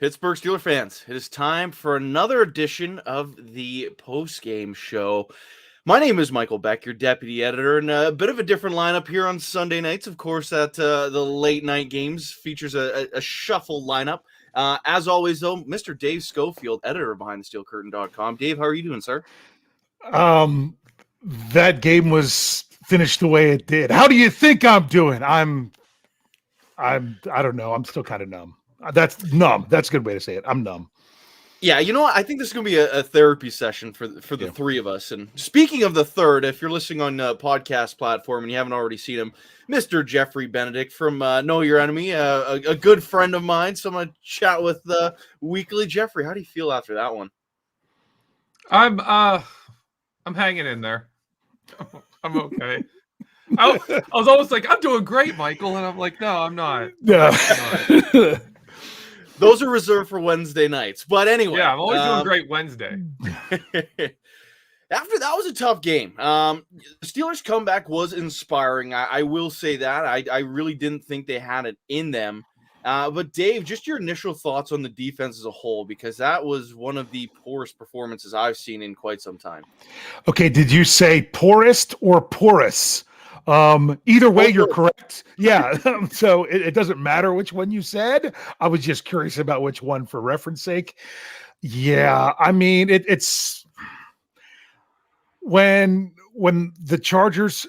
Pittsburgh Steelers fans, it is time for another edition of the Postgame Show. My name is Michael Beck, your deputy editor, and a bit of a different lineup here on Sunday nights. Of course, the late night games features a shuffle lineup. As always, though, Mr. Dave Schofield, editor of BehindTheSteelCurtain.com. Dave, how are you doing, sir? That game was finished the way it did. How do you think I'm doing? I don't know. I'm still kind of numb. That's numb. That's a good way to say it. I'm numb. Yeah, you know what? I think this is going to be a therapy session for the three of us. And speaking of the third, if you're listening on a podcast platform and you haven't already seen him, Mr. Geoffrey Benedict from Know Your Enemy, a good friend of mine. So I'm going to chat with weekly. Geoffrey, how do you feel after that one? I'm hanging in there. I'm okay. I was almost like, I'm doing great, Michael. And I'm like, no, I'm not. Yeah. Those are reserved for Wednesday nights. But anyway. Yeah, I'm always doing great Wednesday. After that was a tough game. The Steelers' comeback was inspiring. I will say that. I really didn't think they had it in them. But Dave, just your initial thoughts on the defense as a whole, because that was one of the poorest performances I've seen in quite some time. Okay, did you say poorest or porous? Either way, you're correct. Yeah. So it doesn't matter which one you said. I was just curious about which one for reference sake. Yeah. I mean, it's when the Chargers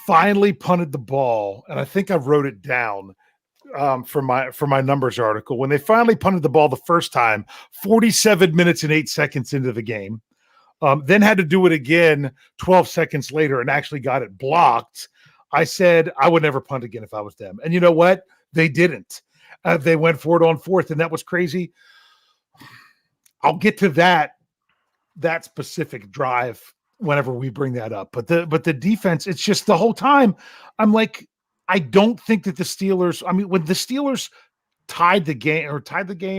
finally punted the ball, and I think I wrote it down for my numbers article. When they finally punted the ball the first time, 47 minutes and 8 seconds into the game, then had to do it again 12 seconds later and actually got it blocked. I said I would never punt again if I was them. And you know what? They didn't. They went for it on fourth, and that was crazy. I'll get to that specific drive whenever we bring that up. But the defense, it's just the whole time I'm like, I don't think that the Steelers, I mean, when the Steelers tied the game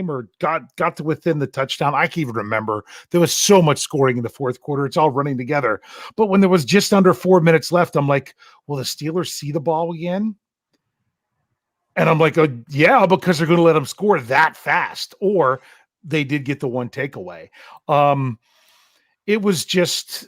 or got to within the touchdown, I can't even remember. There was so much scoring in the fourth quarter. It's all running together. But when there was just under 4 minutes left, I'm like, will the Steelers see the ball again? And I'm like, oh, yeah, because they're going to let them score that fast. Or they did get the one takeaway. It was just,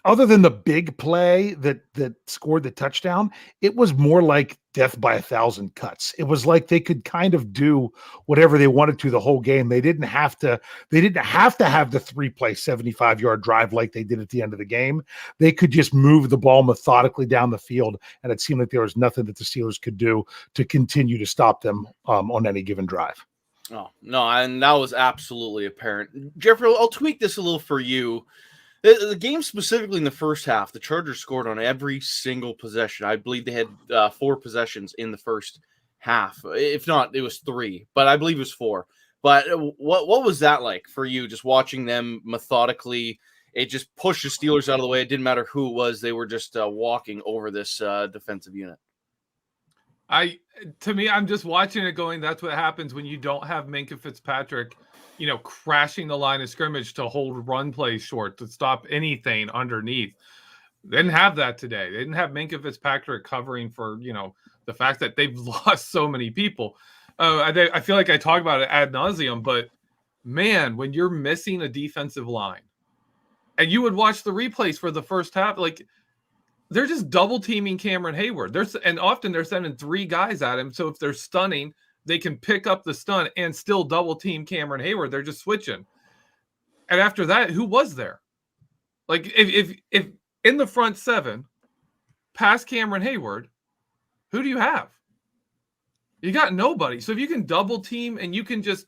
other than the big play that scored the touchdown, it was more like death by 1,000 cuts. It was like they could kind of do whatever they wanted to the whole game. They didn't have to have the 3-play 75-yard drive like they did at the end of the game. They could just move the ball methodically down the field, and it seemed like there was nothing that the Steelers could do to continue to stop them on any given drive. Oh, no, and that was absolutely apparent. Geoffrey, I'll tweak this a little for you. The game specifically in the first half, the Chargers scored on every single possession. I believe they had 4 possessions in the first half. If not, it was 3, but I believe it was 4. But what was that like for you, just watching them methodically? It just pushed the Steelers out of the way. It didn't matter who it was. They were just walking over this defensive unit. To me, I'm just watching it going, that's what happens when you don't have Minkah Fitzpatrick, crashing the line of scrimmage to hold run plays short, to stop anything underneath. They didn't have that today. They didn't have Minkah Fitzpatrick covering for, the fact that they've lost so many people. I feel like I talk about it ad nauseum, but man, when you're missing a defensive line, and you would watch the replays for the first half, like they're just double teaming Cameron Hayward. And often they're sending 3 guys at him. So if they're stunning, they can pick up the stun and still double team Cameron Hayward. They're just switching. And after that, who was there? Like if in the front 7, past Cameron Hayward, who do you have? You got nobody. So if you can double team and you can just,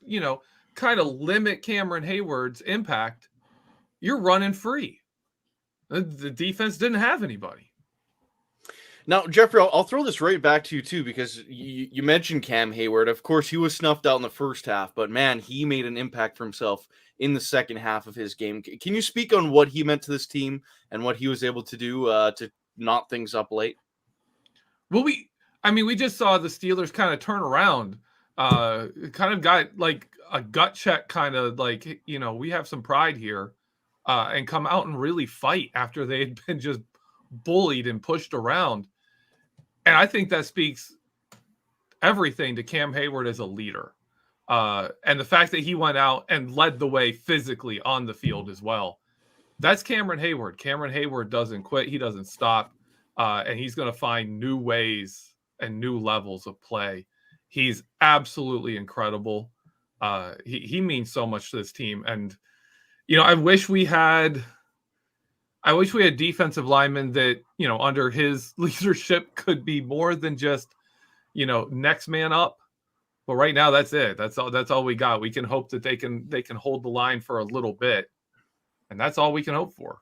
kind of limit Cameron Hayward's impact, you're running free. The defense didn't have anybody. Now, Geoffrey, I'll throw this right back to you, too, because you mentioned Cam Hayward. Of course, he was snuffed out in the first half, but, man, he made an impact for himself in the second half of his game. Can you speak on what he meant to this team and what he was able to do to knot things up late? Well, we just saw the Steelers kind of turn around, kind of got like a gut check, kind of like, we have some pride here, and come out and really fight after they had been just bullied and pushed around. And I think that speaks everything to Cam Hayward as a leader. And the fact that he went out and led the way physically on the field as well. That's Cameron Hayward. Cameron Hayward doesn't quit. He doesn't stop. And he's going to find new ways and new levels of play. He's absolutely incredible. He means so much to this team. And, I wish we had defensive linemen that, under his leadership could be more than just, next man up. But right now, that's it. That's all we got. We can hope that they can hold the line for a little bit. And that's all we can hope for.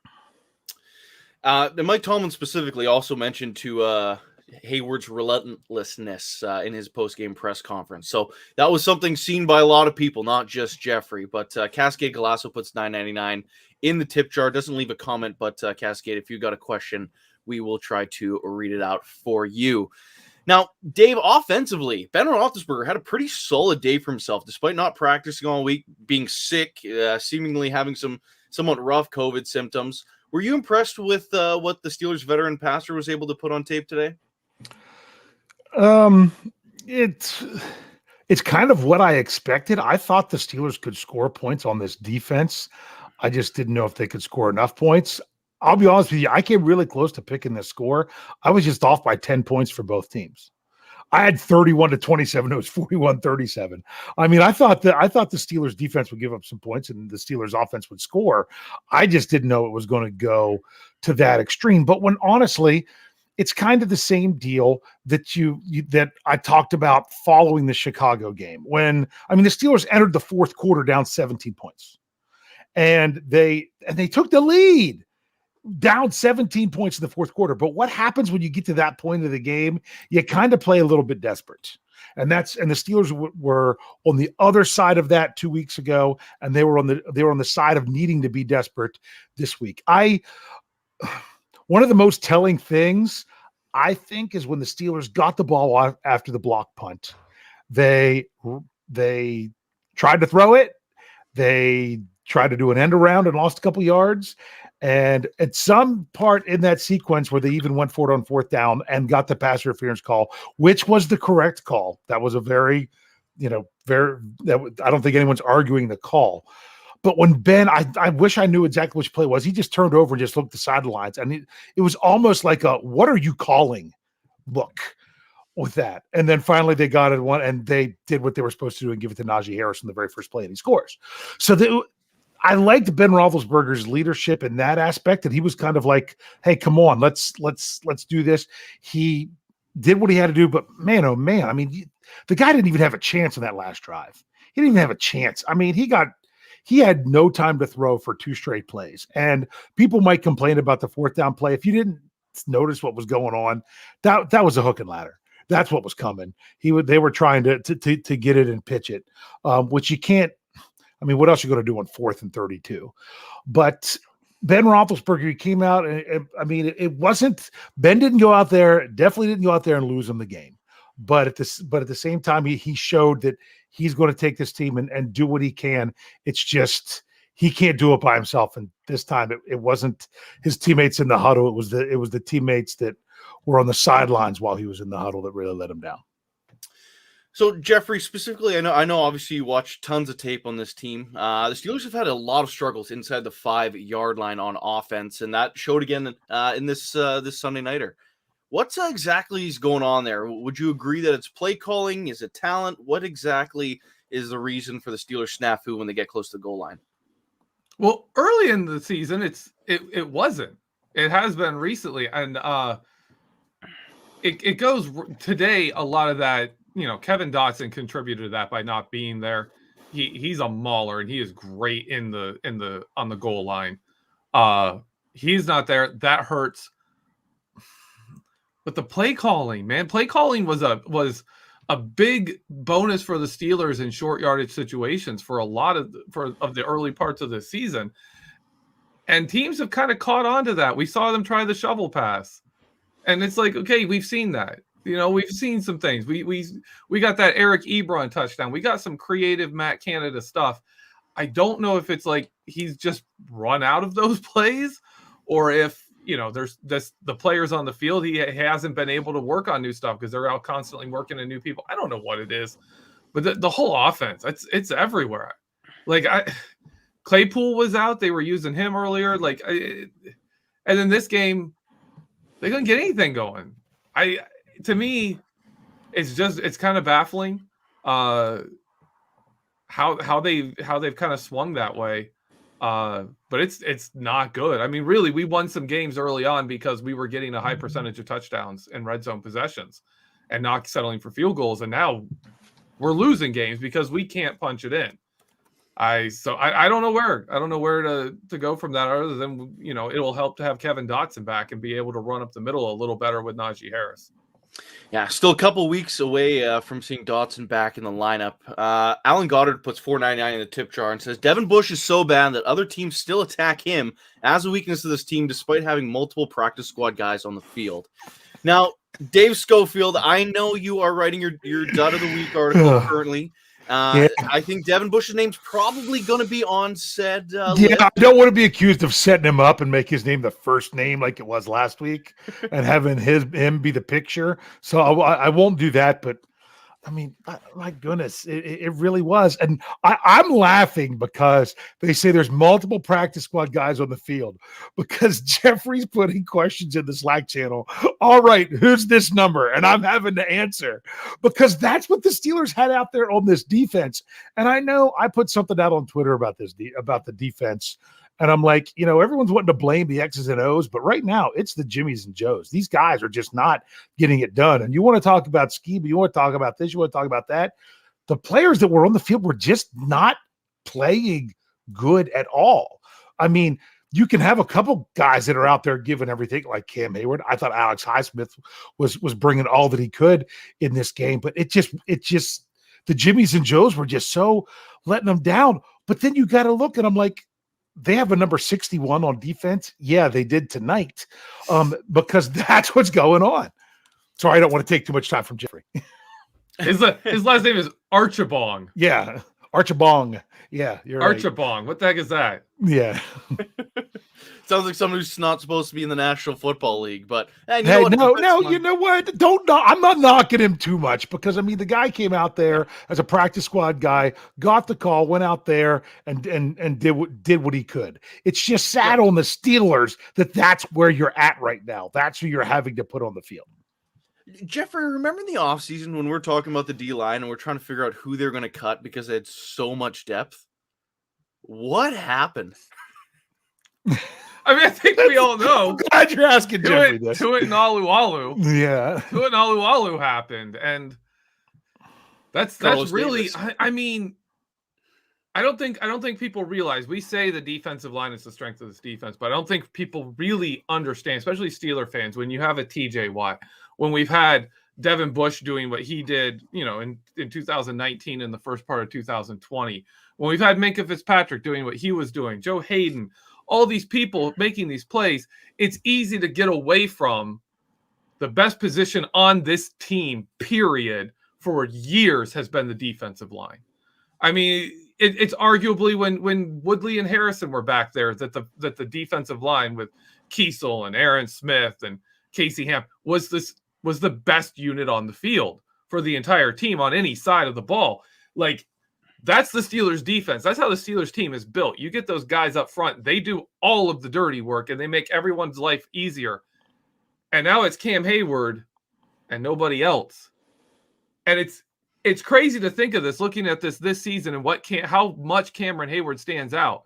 And Mike Tomlin specifically also mentioned to Hayward's relentlessness in his post-game press conference. So that was something seen by a lot of people, not just Geoffrey. But Cascade Galasso puts $9.99 in the tip jar. Doesn't leave a comment, but Cascade, if you got a question, we will try to read it out for you. Now, Dave, offensively, Ben Roethlisberger had a pretty solid day for himself, despite not practicing all week, being sick, seemingly having some somewhat rough COVID symptoms. Were you impressed with what the Steelers veteran passer was able to put on tape today? It's kind of what I expected. I thought the Steelers could score points on this defense. I just didn't know if they could score enough points. I'll be honest with you, I came really close to picking this score. I was just off by 10 points for both teams. I had 31-27. It was 41-37. I mean, I thought the Steelers defense would give up some points and the Steelers offense would score. I just didn't know it was going to go to that extreme. But when honestly, it's kind of the same deal that that I talked about following the Chicago game. The Steelers entered the fourth quarter down 17 points. And they took the lead. Down 17 points in the fourth quarter. But what happens when you get to that point of the game? You kind of play a little bit desperate. And the Steelers were on the other side of that 2 weeks ago, and they were on the side of needing to be desperate this week. One of the most telling things, I think, is when the Steelers got the ball after the block punt. They tried to throw it. They tried to do an end around and lost a couple yards. And at some part in that sequence where they even went for it on fourth down and got the pass interference call, which was the correct call. That was a I don't think anyone's arguing the call. But when Ben, I wish I knew exactly which play it was. He just turned over and just looked at the sidelines. And it was almost like what are you calling look with that. And then finally they got it one and they did what they were supposed to do and give it to Najee Harris in the very first play and he scores. So I liked Ben Roethlisberger's leadership in that aspect, and he was kind of like, "Hey, come on, let's do this." He did what he had to do, but man, oh man, I mean, the guy didn't even have a chance in that last drive. He didn't even have a chance. I mean, he had no time to throw for 2 straight plays, and people might complain about the fourth down play. If you didn't notice what was going on, that was a hook and ladder. That's what was coming. They were trying to get it and pitch it, which you can't. I mean, what else are you going to do on 4th and 32? But Ben Roethlisberger, he came out, and it wasn't – Ben didn't go out there, definitely didn't go out there and lose him the game. But at the same time, he showed that he's going to take this team and do what he can. It's just he can't do it by himself. And this time it wasn't his teammates in the huddle. It was the teammates that were on the sidelines while he was in the huddle that really let him down. So, Geoffrey, specifically, I know obviously you watch tons of tape on this team. The Steelers have had a lot of struggles inside the 5-yard line on offense, and that showed again in this Sunday nighter. What's exactly is going on there? Would you agree that it's play calling? Is it talent? What exactly is the reason for the Steelers snafu when they get close to the goal line? Well, early in the season, it wasn't. It has been recently, and it goes today. A lot of that. Kevin Dotson contributed to that by not being there. He's a mauler and he is great on the goal line. He's not there. That hurts. But the play calling, man, was a big bonus for the Steelers in short yardage situations for a lot of the early parts of the season. And teams have kind of caught on to that. We saw them try the shovel pass. And it's like, okay, we've seen that. We've seen some things. We got that Eric Ebron touchdown. We got some creative Matt Canada stuff. I don't know if it's like he's just run out of those plays or if, there's the players on the field. He hasn't been able to work on new stuff because they're out constantly working on new people. I don't know what it is, But the whole offense, it's everywhere. Like Claypool was out. They were using him earlier. And in this game, they couldn't get anything going. To me, it's kind of baffling how they've kind of swung that way. But it's not good. I mean, really, we won some games early on because we were getting a high percentage of touchdowns and red zone possessions and not settling for field goals. And now we're losing games because we can't punch it in. I don't know where to go from that other than, it'll help to have Kevin Dotson back and be able to run up the middle a little better with Najee Harris. Yeah, still a couple weeks away from seeing Dotson back in the lineup. Alan Goddard puts $4.99 in the tip jar and says, Devin Bush is so bad that other teams still attack him as a weakness of this team despite having multiple practice squad guys on the field. Now, Dave Schofield, I know you are writing your Dud of the Week article currently. I think Devin Bush's name's probably going to be on said list. I don't want to be accused of setting him up and make his name the first name like it was last week and having him be the picture. So I won't do that, but I mean, my goodness, it really was. And I'm laughing because they say there's multiple practice squad guys on the field because Geoffrey's putting questions in the Slack channel. All right, who's this number? And I'm having to answer because that's what the Steelers had out there on this defense. And I know I put something out on Twitter about about the defense. And I'm like, everyone's wanting to blame the X's and O's, but right now it's the Jimmies and Joes. These guys are just not getting it done. And you want to talk about scheme, you want to talk about this, you want to talk about that. The players that were on the field were just not playing good at all. I mean, you can have a couple guys that are out there giving everything, like Cam Hayward. I thought Alex Highsmith was bringing all that he could in this game, but it just the Jimmies and Joes were just so letting them down. But then you got to look, and I'm like, they have a number 61 on defense. Yeah, they did tonight because that's what's going on. Sorry, I don't want to take too much time from Geoffrey. His last name is Archibong. Yeah, Archibong. Yeah, you're Archibong. Right. What the heck is that? Yeah. Sounds like someone who's not supposed to be in the National Football League, but you know what? I'm not knocking him too much because I mean the guy came out there as a practice squad guy, got the call, went out there and did what he could. It's just sad on the Steelers that's where you're at right now. That's who you're having to put on the field. Geoffrey, remember in the offseason when we're talking about the D-line and we're trying to figure out who they're going to cut because they had so much depth? What happened? I mean, I think we all know. I'm glad you're asking Geoffrey this. Tuit and Alualu. Yeah. Tuit and Alualu happened. And that's really, I mean, I don't think people realize, we say the defensive line is the strength of this defense, but I don't think people really understand, especially Steeler fans, when you have a TJ Watt, when we've had Devin Bush doing what he did, in 2019 and the first part of 2020, when we've had Minkah Fitzpatrick doing what he was doing, Joe Hayden, all these people making these plays, it's easy to get away from the best position on this team, period, for years has been the defensive line. I mean, it's arguably when Woodley and Harrison were back there that the defensive line with Kiesel and Aaron Smith and Casey Ham was the best unit on the field for the entire team on any side of the ball. Like, that's the Steelers defense. That's how the Steelers team is built. You get those guys up front. They do all of the dirty work, and they make everyone's life easier. And now it's Cam Hayward and nobody else. And it's crazy to think of this, looking at this season and how much Cameron Hayward stands out.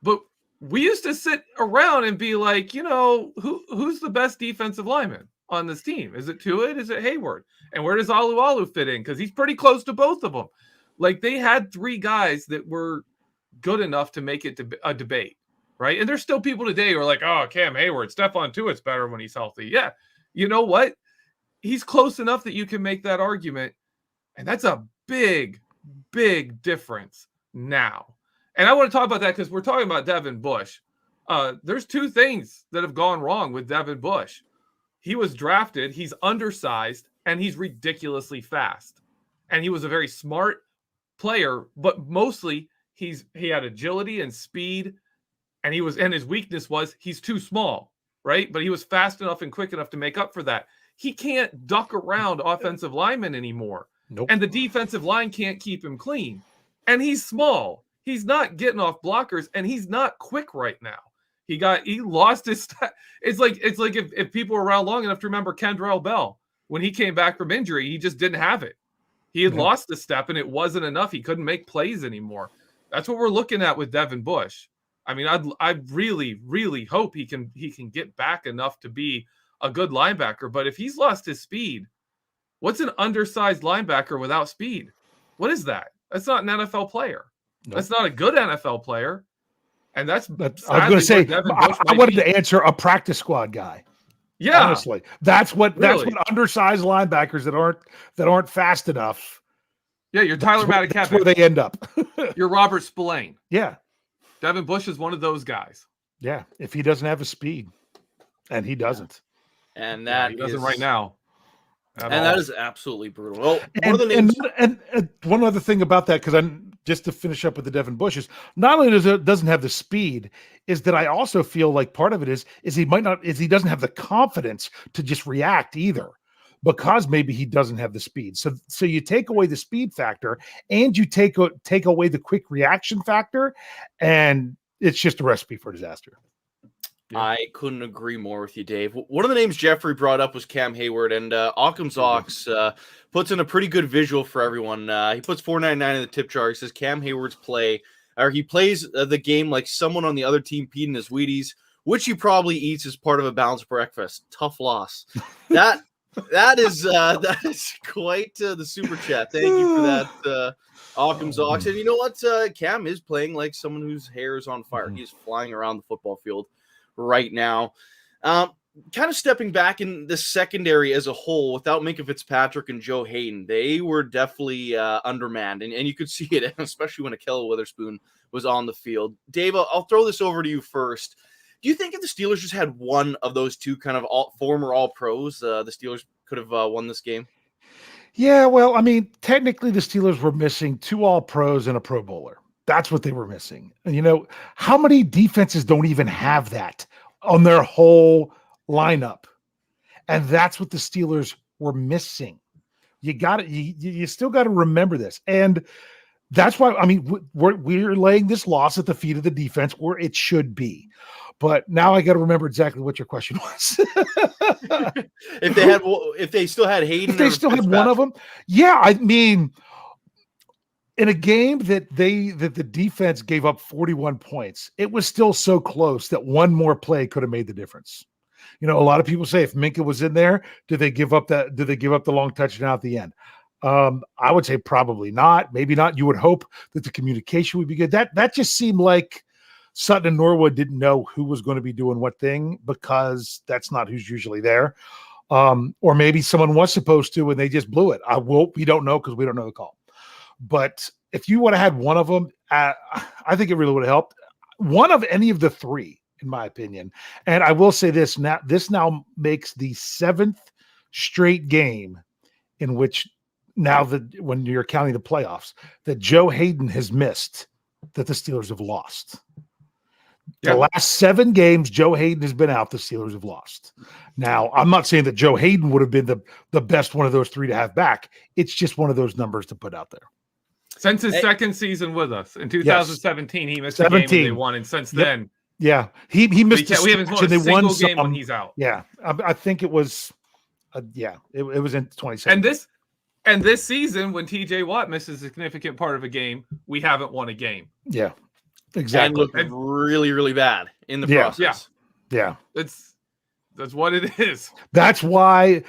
But we used to sit around and be like, who's the best defensive lineman on this team? Is it Tuit? Is it Hayward? And where does Alualu fit in? Because he's pretty close to both of them. Like, they had three guys that were good enough to make it a debate, right? And there's still people today who are like, oh, Cam Hayward, Stephon Tuitt's better when he's healthy. Yeah, you know what? He's close enough that you can make that argument. And that's a big, big difference now. And I want to talk about that because we're talking about Devin Bush. There's two things that have gone wrong with Devin Bush. He was drafted, he's undersized, and he's ridiculously fast. And he was a very smart player, but mostly he had agility and speed, and his weakness was he's too small, right? But he was fast enough and quick enough to make up for that. He can't duck around offensive linemen anymore. Nope. And the defensive line can't keep him clean. And he's small. He's not getting off blockers, and he's not quick right now. He lost his it's like if people were around long enough to remember Kendrell Bell. When he came back from injury, he just didn't have it. He had lost the step, and it wasn't enough. He couldn't make plays anymore. That's what we're looking at with Devin Bush. I mean, I really, really hope he can get back enough to be a good linebacker. But if he's lost his speed, what's an undersized linebacker without speed? What is that? That's not an NFL player. Nope. That's not a good NFL player. And that's I was going to say, I wanted to answer a practice squad guy. Yeah, honestly, that's what undersized linebackers that aren't fast enough. Yeah, you're Tyler Matakevich. That's where they end up. You're Robert Spillane. Yeah, Devin Bush is one of those guys. Yeah, if he doesn't have a speed, and he doesn't, and that he doesn't right now. That is absolutely brutal. Well, and one other thing about that, because I'm just to finish up with the Devin Bush is not only doesn't have the speed, is that I also feel like part of it is he doesn't have the confidence to just react either, because maybe he doesn't have the speed. So you take away the speed factor and you take away the quick reaction factor, and it's just a recipe for disaster. Yeah. I couldn't agree more with you, Dave. One of the names Geoffrey brought up was Cam Hayward, and Occam's Ox puts in a pretty good visual for everyone. He puts $4.99 in the tip jar. He says Cam Hayward's he plays the game like someone on the other team peed in his Wheaties, which he probably eats as part of a balanced breakfast. Tough loss. That is quite the super chat. Thank you for that, Occam's Ox. And you know what? Cam is playing like someone whose hair is on fire. He's flying around the football field right now. Kind of stepping back in the secondary as a whole, without Minkah Fitzpatrick and Joe Hayden, they were definitely undermanned, and you could see it, especially when Ahkello Witherspoon was on the field. Dave, I'll throw this over to you first. Do you think if the Steelers just had one of those two kind of former All-Pros, the Steelers could have won this game? Yeah, well, I mean, technically the Steelers were missing 2 All-Pros and a Pro Bowler. That's what they were missing. And how many defenses don't even have that on their whole lineup? And that's what the Steelers were missing. You still got to remember this. And that's why, I mean, we're laying this loss at the feet of the defense where it should be. But now I got to remember exactly what your question was. if they still had Hayden, if they still had one of them, yeah, I mean, in a game that the defense gave up 41 points, it was still so close that one more play could have made the difference. A lot of people say if Minkah was in there, did they give up the long touchdown at the end? I would say probably not. Maybe not. You would hope that the communication would be good. That just seemed like Sutton and Norwood didn't know who was going to be doing what thing, because that's not who's usually there. Or maybe someone was supposed to and they just blew it. We don't know because we don't know the call. But if you would have had one of them, I think it really would have helped. One of any of the 3, in my opinion. And I will say this now makes the 7th straight game in which, now that when you're counting the playoffs, that Joe Hayden has missed, that the Steelers have lost. Yeah. The last 7 games Joe Hayden has been out, the Steelers have lost. Now, I'm not saying that Joe Hayden would have been the best one of those 3 to have back. It's just one of those numbers to put out there. Since his second season with us in 2017, he missed a game and they won, and since then, yeah, he missed. We haven't won a single game when he's out. Yeah, I think it was, it was in 2017. And this season, when T.J. Watt misses a significant part of a game, we haven't won a game. Yeah, exactly. And looked really, really bad in the process. Yeah. That's what it is. That's why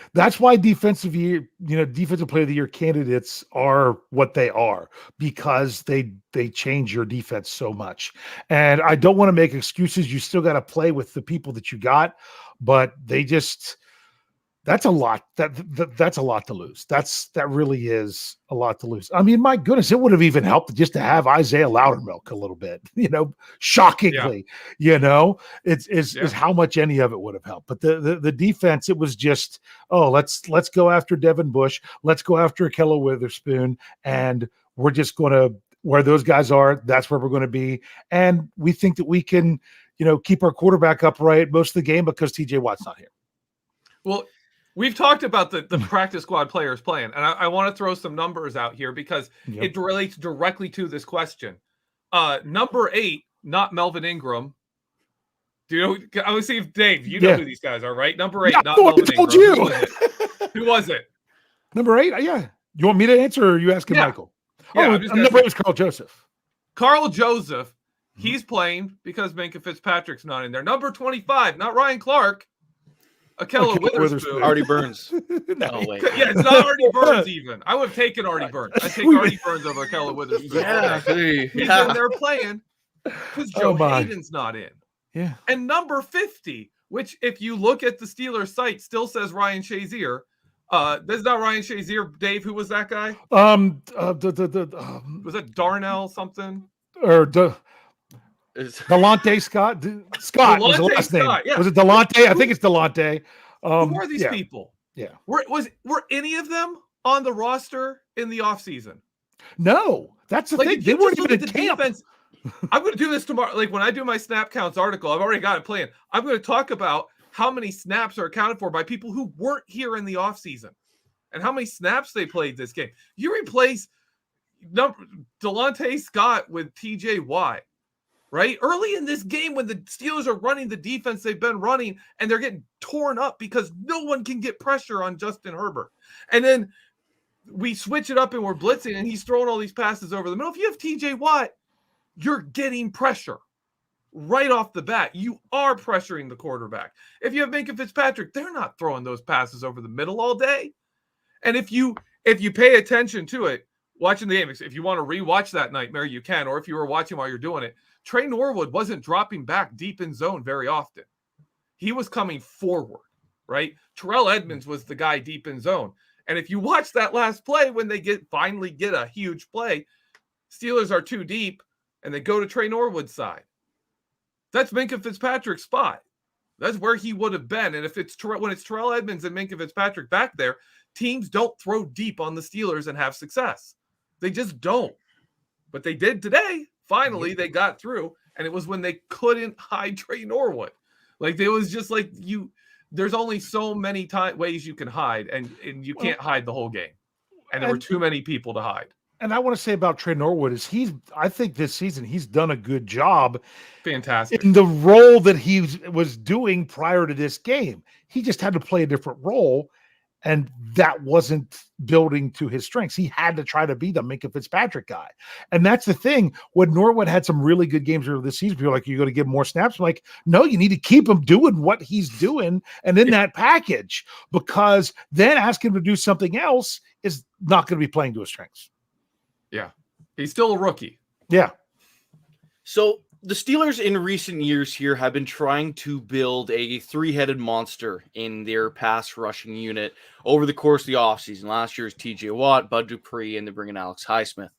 defensive player of the year candidates are what they are, because they change your defense so much. And I don't want to make excuses. You still got to play with the people that you got, but that's a lot. That's a lot to lose. That really is a lot to lose. I mean, my goodness, it would have even helped just to have Isaiah Loudermilk a little bit, shockingly, is how much any of it would have helped. But the defense, it was just, let's go after Devin Bush. Let's go after Ahkello Witherspoon. And we're just going to, where those guys are, that's where we're going to be. And we think that we can, keep our quarterback upright most of the game because TJ Watt's not here. Well, We've talked about the practice squad players playing, and I want to throw some numbers out here because it relates directly to this question. Number 8, not Melvin Ingram. Do you know? I want to see if Dave, you know who these guys are, right? Number 8, not Melvin Ingram. You. Who was it? Number 8? Yeah. You want me to answer, or are you asking Michael? Yeah, number 8 was Carl Joseph. Carl Joseph. He's playing because Minkah Fitzpatrick's not in there. Number 25, not Ryan Clark. Akella Witherspoon. Artie Burns. No. Oh, wait. Yeah, it's not Artie Burns even. I would have taken Artie Burns. I'd take Artie Burns over Akella Witherspoon. Yeah. He's in there playing because Joe Hayden's not in. Yeah. And number 50, which if you look at the Steelers site, still says Ryan Shazier. That's not Ryan Shazier. Dave, who was that guy? Was it Darnell something? Or Delonte Scott? Scott was the last name. Yeah. Was it Delonte? I think it's Delonte. Who are these people? Yeah. Were any of them on the roster in the offseason? No. That's the thing. They weren't even in camp. Defense, I'm going to do this tomorrow. Like when I do my snap counts article, I've already got it planned. I'm going to talk about how many snaps are accounted for by people who weren't here in the offseason and how many snaps they played this game. You replace Delonte Scott with TJ Watt. Right? Early in this game, when the Steelers are running the defense they've been running, and they're getting torn up because no one can get pressure on Justin Herbert. And then we switch it up and we're blitzing, and he's throwing all these passes over the middle. If you have TJ Watt, you're getting pressure right off the bat. You are pressuring the quarterback. If you have Minkah Fitzpatrick, they're not throwing those passes over the middle all day. And if you pay attention to it, watching the game, if you want to rewatch that nightmare, you can, or if you were watching while you're doing it, Trey Norwood wasn't dropping back deep in zone very often. He was coming forward, right? Terrell Edmonds was the guy deep in zone. And if you watch that last play, when they finally get a huge play, Steelers are too deep, and they go to Trey Norwood's side. That's Minkah Fitzpatrick's spot. That's where he would have been. And if when it's Terrell Edmonds and Minkah Fitzpatrick back there, teams don't throw deep on the Steelers and have success. They just don't. But they did today. Finally, they got through, and it was when they couldn't hide Trey Norwood. Like, it was just like there's only so many ways you can hide, and you can't hide the whole game. And there were too many people to hide. And I want to say about Trey Norwood is I think this season he's done a good job. Fantastic. In the role that he was doing prior to this game. He just had to play a different role. And that wasn't building to his strengths. He had to try to be the Minkah Fitzpatrick guy. And that's the thing. When Norwood had some really good games earlier this season, people are like, you're going to give him more snaps. I'm like, no, you need to keep him doing what he's doing and in that package, because then asking him to do something else is not going to be playing to his strengths. Yeah. He's still a rookie. Yeah. So the Steelers in recent years here have been trying to build a three-headed monster in their pass rushing unit over the course of the offseason. Last year is TJ Watt, Bud Dupree, and they bring in Alex Highsmith.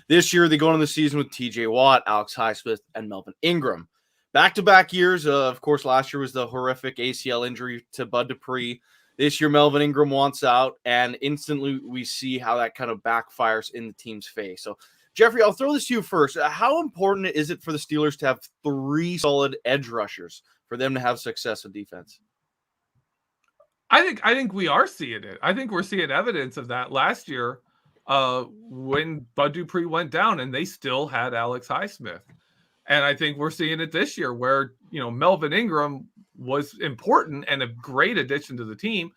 This year they go into the season with TJ Watt, Alex Highsmith, and Melvin Ingram. Back-to-back years, of course, last year was the horrific ACL injury to Bud Dupree. This year, Melvin Ingram wants out, and instantly we see how that kind of backfires in the team's face. So, Geoffrey, I'll throw this to you first. How important is it for the Steelers to have 3 solid edge rushers for them to have success in defense? I think we are seeing it. I think we're seeing evidence of that last year when Bud Dupree went down and they still had Alex Highsmith. And I think we're seeing it this year where, Melvin Ingram was important and a great addition to the team.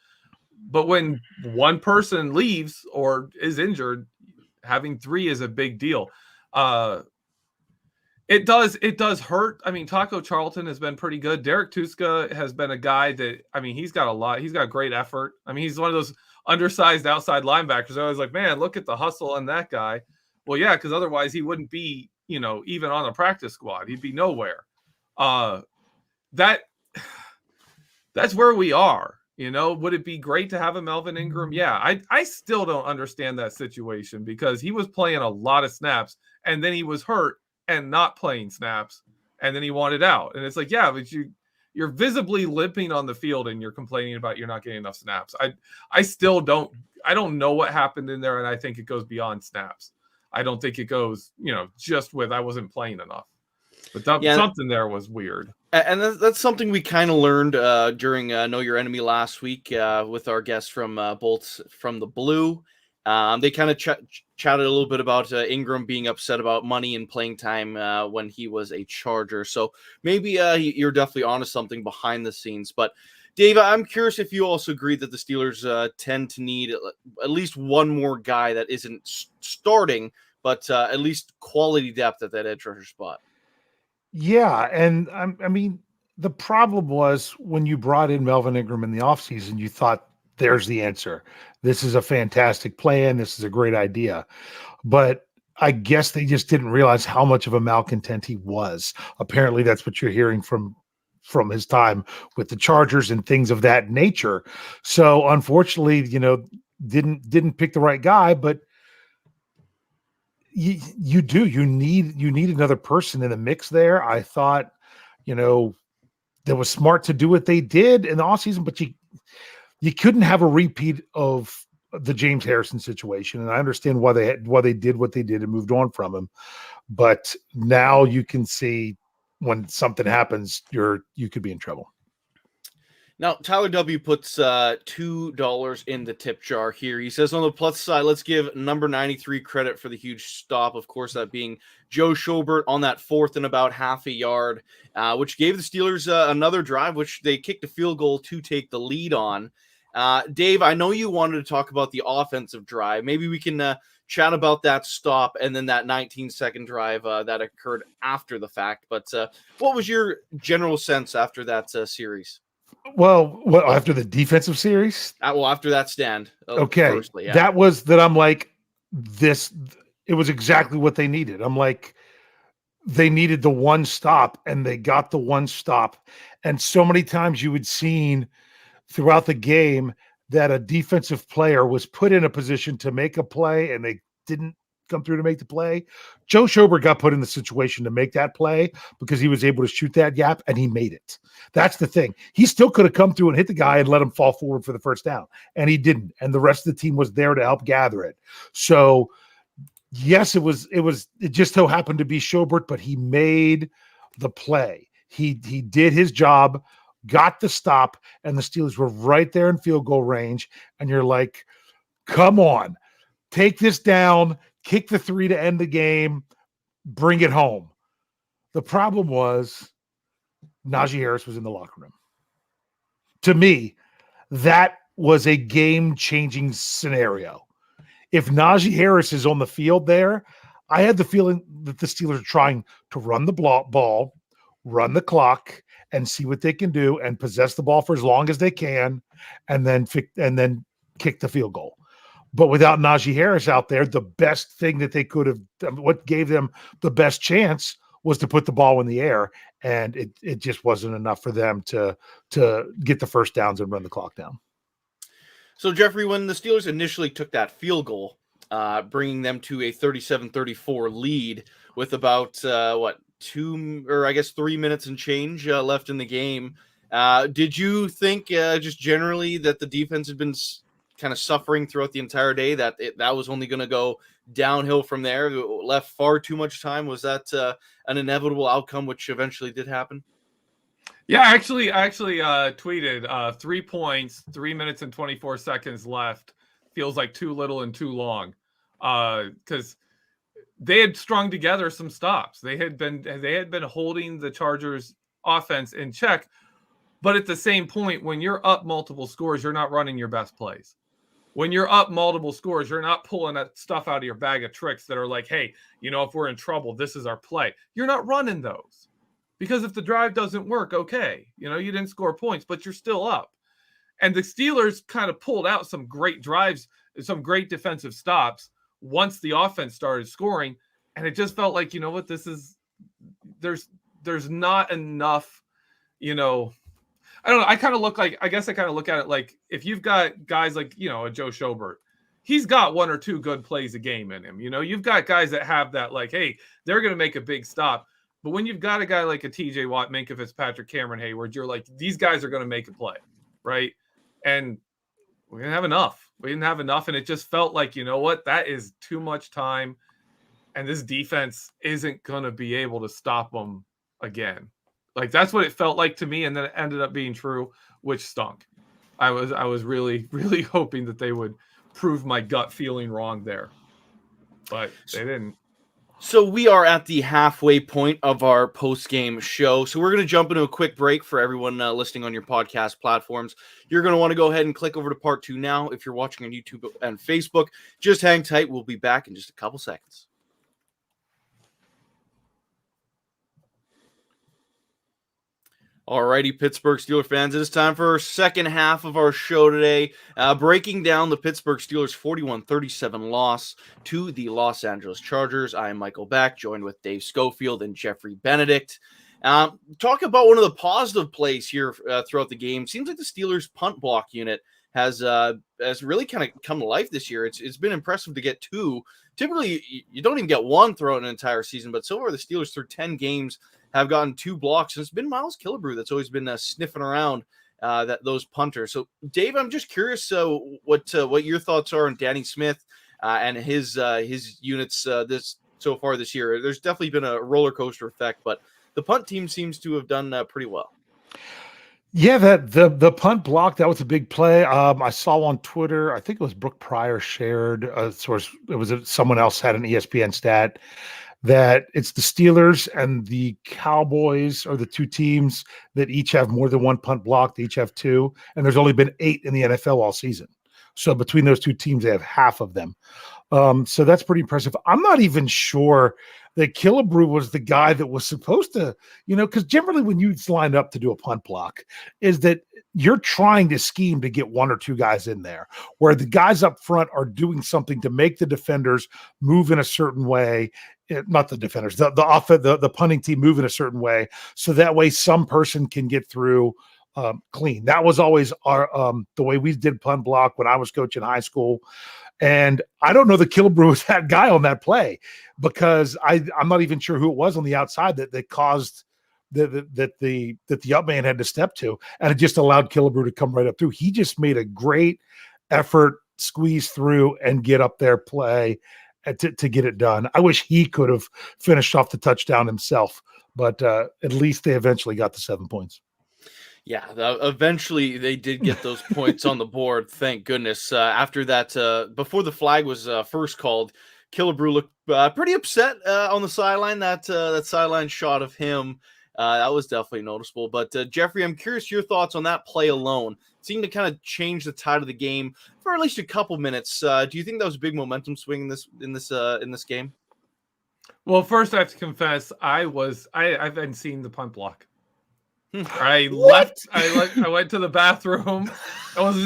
But when one person leaves or is injured, having 3 is a big deal. It does hurt. I mean, Taco Charlton has been pretty good. Derek Tuska has been a guy that, he's got great effort. He's one of those undersized outside linebackers. I was like, man, look at the hustle on that guy. Well, yeah, because otherwise he wouldn't be, even on the practice squad. He'd be nowhere. That's where we are. Would it be great to have a Melvin Ingram? Yeah, I still don't understand that situation because he was playing a lot of snaps and then he was hurt and not playing snaps and then he wanted out. And it's like, yeah, but you're visibly limping on the field and you're complaining about you're not getting enough snaps. I don't know what happened in there, and I think it goes beyond snaps. I don't think it goes, just with I wasn't playing enough. But something there was weird. And that's something we kind of learned during Know Your Enemy last week with our guest from Bolts from the Blue. They kind of chatted a little bit about Ingram being upset about money and playing time when he was a Charger. So maybe you're definitely onto something behind the scenes. But Dave, I'm curious if you also agree that the Steelers tend to need at least one more guy that isn't starting, but at least quality depth at that edge rusher spot. Yeah, and I mean, the problem was when you brought in Melvin Ingram in the offseason, you thought there's the answer. This is a fantastic plan. This is a great idea. But I guess they just didn't realize how much of a malcontent he was. Apparently, that's what you're hearing from his time with the Chargers and things of that nature. So unfortunately, didn't pick the right guy, but you need another person in the mix there. I thought, that was smart to do what they did in the offseason, but you couldn't have a repeat of the James Harrison situation. And I understand why they did what they did and moved on from him. But now you can see when something happens, you could be in trouble. Now, Tyler W. puts $2 in the tip jar here. He says, on the plus side, let's give number 93 credit for the huge stop. Of course, that being Joe Schobert on that 4th and about half a yard, which gave the Steelers another drive, which they kicked a field goal to take the lead on. Dave, I know you wanted to talk about the offensive drive. Maybe we can chat about that stop and then that 19-second drive that occurred after the fact. But what was your general sense after that series? Well, after the defensive series? After that stand. Okay. Firstly, yeah. That was that I'm like, it was exactly what they needed. I'm like, they needed the one stop, and they got the one stop. And so many times you had seen throughout the game that a defensive player was put in a position to make a play, and they didn't come through to make the play. Joe Schobert got put in the situation to make that play because he was able to shoot that gap, and he made it. That's the thing. He still could have come through and hit the guy and let him fall forward for the first down, and he didn't. And the rest of the team was there to help gather it. So yes, it just so happened to be Schobert, but he made the play. He did his job, got the stop, and the Steelers were right there in field goal range. And you're like, come on, take this down, kick the 3 to end the game, bring it home. The problem was Najee Harris was in the locker room. To me, that was a game-changing scenario. If Najee Harris is on the field there, I had the feeling that the Steelers are trying to run the ball, run the clock, and see what they can do and possess the ball for as long as they can, and then kick the field goal. But without Najee Harris out there, the best thing that they could have done, what gave them the best chance, was to put the ball in the air, and it just wasn't enough for them to get the first downs and run the clock down. So, Geoffrey, when the Steelers initially took that field goal, bringing them to a 37-34 lead with about 3 minutes and change left in the game, did you think just generally that the defense had been kind of suffering throughout the entire day, that was only going to go downhill from there? Left far too much time? Was that an inevitable outcome, which eventually did happen? Yeah, I actually tweeted 3 points, 3 minutes and 24 seconds left. Feels like too little and too long, because they had strung together some stops. They had been holding the Chargers offense in check, but at the same point, when you're up multiple scores, you're not running your best plays. When you're up multiple scores, you're not pulling that stuff out of your bag of tricks that are like, hey, if we're in trouble, this is our play. You're not running those. Because if the drive doesn't work, okay, you didn't score points, but you're still up. And the Steelers kind of pulled out some great drives, some great defensive stops once the offense started scoring. And it just felt like, there's not enough, I don't know. I kind of look at it like if you've got guys like, a Joe Schobert, he's got 1 or 2 good plays a game in him. You've got guys that have that, like, hey, they're going to make a big stop. But when you've got a guy like a TJ Watt, Minkah Fitzpatrick, Cameron Hayward, you're like, these guys are going to make a play, right? And we didn't have enough. And it just felt like, that is too much time. And this defense isn't going to be able to stop them again. Like that's what it felt like to me, and then it ended up being true, which stunk. I was really, really hoping that they would prove my gut feeling wrong there, but they didn't. So we are at the halfway point of our post-game show. So we're going to jump into a quick break for everyone listening on your podcast platforms. You're going to want to go ahead and click over to part 2 now. If you're watching on YouTube and Facebook, just hang tight. We'll be back in just a couple seconds. Alrighty, Pittsburgh Steelers fans, it is time for our second half of our show today, breaking down the Pittsburgh Steelers' 41-37 loss to the Los Angeles Chargers. I am Michael Beck, joined with Dave Schofield and Geoffrey Benedict. Talk about one of the positive plays here throughout the game. Seems like the Steelers' punt block unit has really kind of come to life this year. It's been impressive to get 2. Typically, you don't even get 1 throughout an entire season, but so far the Steelers through 10 games have gotten 2 blocks, and it's been Miles Killebrew that's always been sniffing around those punters. So, Dave, I'm just curious what your thoughts are on Danny Smith and his units this so far this year. There's definitely been a roller coaster effect, but the punt team seems to have done pretty well. Yeah, that the punt block, that was a big play. I saw on Twitter, I think it was Brooke Pryor shared source. It was someone else had an ESPN stat that it's the Steelers and the Cowboys are the 2 teams that each have more than 1 punt block. They each have 2, and there's only been 8 in the NFL all season. So between those 2 teams, they have half of them. So that's pretty impressive. I'm not even sure that Killebrew was the guy that was supposed to, because generally when you line up to do a punt block is that you're trying to scheme to get 1 or 2 guys in there where the guys up front are doing something to make the defenders move in a certain way. Not the defenders, the punting team move in a certain way. So that way some person can get through clean. That was always the way we did punt block when I was coaching high school. And I don't know that Killebrew was that guy on that play because I'm not even sure who it was on the outside that caused that the up man had to step to, and it just allowed Killebrew to come right up through. He just made a great effort, squeeze through, and get up there play to get it done. I wish he could have finished off the touchdown himself, but at least they eventually got the 7 points. Yeah, eventually they did get those points on the board. Thank goodness. After that, before the flag was first called, Killebrew looked pretty upset on the sideline. That sideline shot of him, that was definitely noticeable. But Geoffrey, I'm curious your thoughts on that play alone. It seemed to kind of change the tide of the game for at least a couple minutes. Do you think that was a big momentum swing in this game? Well, first I have to confess, I hadn't seen the punt block. I left. I went to the bathroom. I was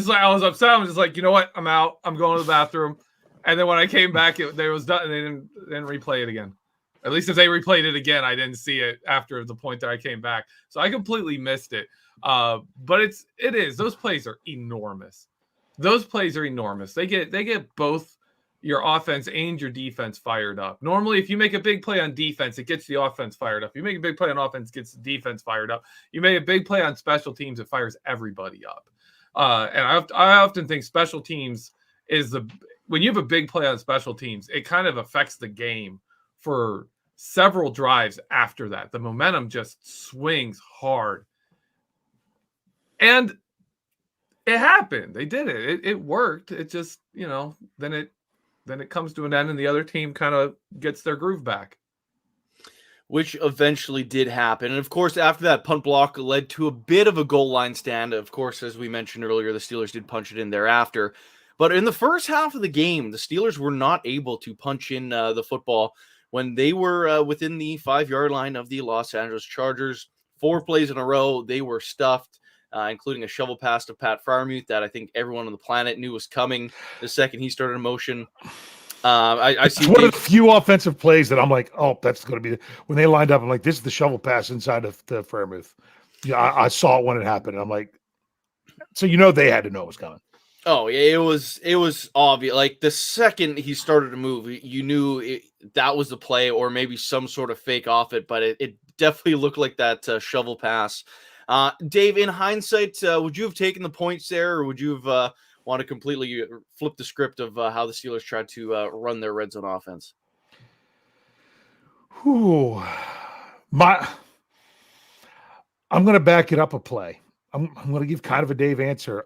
upset. I was just like, you know what? I'm out. I'm going to the bathroom. And then when I came back, they was done. They didn't replay it again. At least if they replayed it again, I didn't see it after the point that I came back. So I completely missed it. But it is. Those plays are enormous. They get both your offense and your defense fired up. Normally, if you make a big play on defense, it gets the offense fired up. You make a big play on offense, it gets the defense fired up. You make a big play on special teams, it fires everybody up. And I often think special teams when you have a big play on special teams, it kind of affects the game for several drives after that. The momentum just swings hard. And it happened. They did it. It worked. It just, then it comes to an end and the other team kind of gets their groove back. Which eventually did happen. And, of course, after that punt block led to a bit of a goal line stand. Of course, as we mentioned earlier, the Steelers did punch it in thereafter. But in the first half of the game, the Steelers were not able to punch in the football when they were within the 5-yard line of the Los Angeles Chargers. 4 plays in a row, they were stuffed. Including a shovel pass to Pat Freiermuth that I think everyone on the planet knew was coming the second he started in motion. I see one of the few offensive plays that I'm like, oh, that's going to be when they lined up. I'm like, this is the shovel pass inside of the Freiermuth. Yeah, I saw it when it happened. I'm like, so they had to know it was coming. Oh yeah, it was obvious. Like the second he started to move, you knew that was the play, or maybe some sort of fake off it. But it definitely looked like that shovel pass. Dave, in hindsight, would you have taken the points there, or would you have want to completely flip the script of how the Steelers tried to run their red zone offense? I'm going to back it up a play. I'm going to give kind of a Dave answer.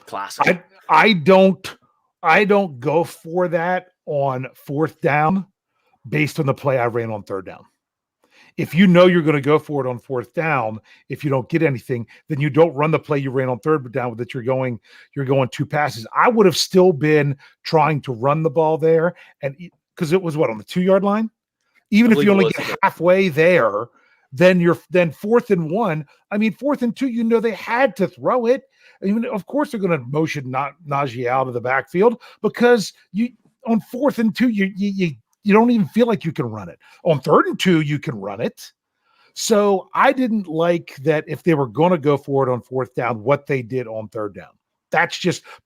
Classic. I don't go for that on fourth down based on the play I ran on third down. If you know you're going to go for it on fourth down, if you don't get anything, then you don't run the play you ran on third down that you're going 2 passes. I would have still been trying to run the ball there, and because it was on the 2-yard line. Even if you only get halfway there, then 4th and 1. I mean, 4th and 2, they had to throw it. I mean, of course they're going to motion Najee out of the backfield because on 4th and 2, you don't even feel like you can run it. On 3rd and 2, you can run it. So I didn't like that if they were going to go for it on 4th down, what they did on 3rd down.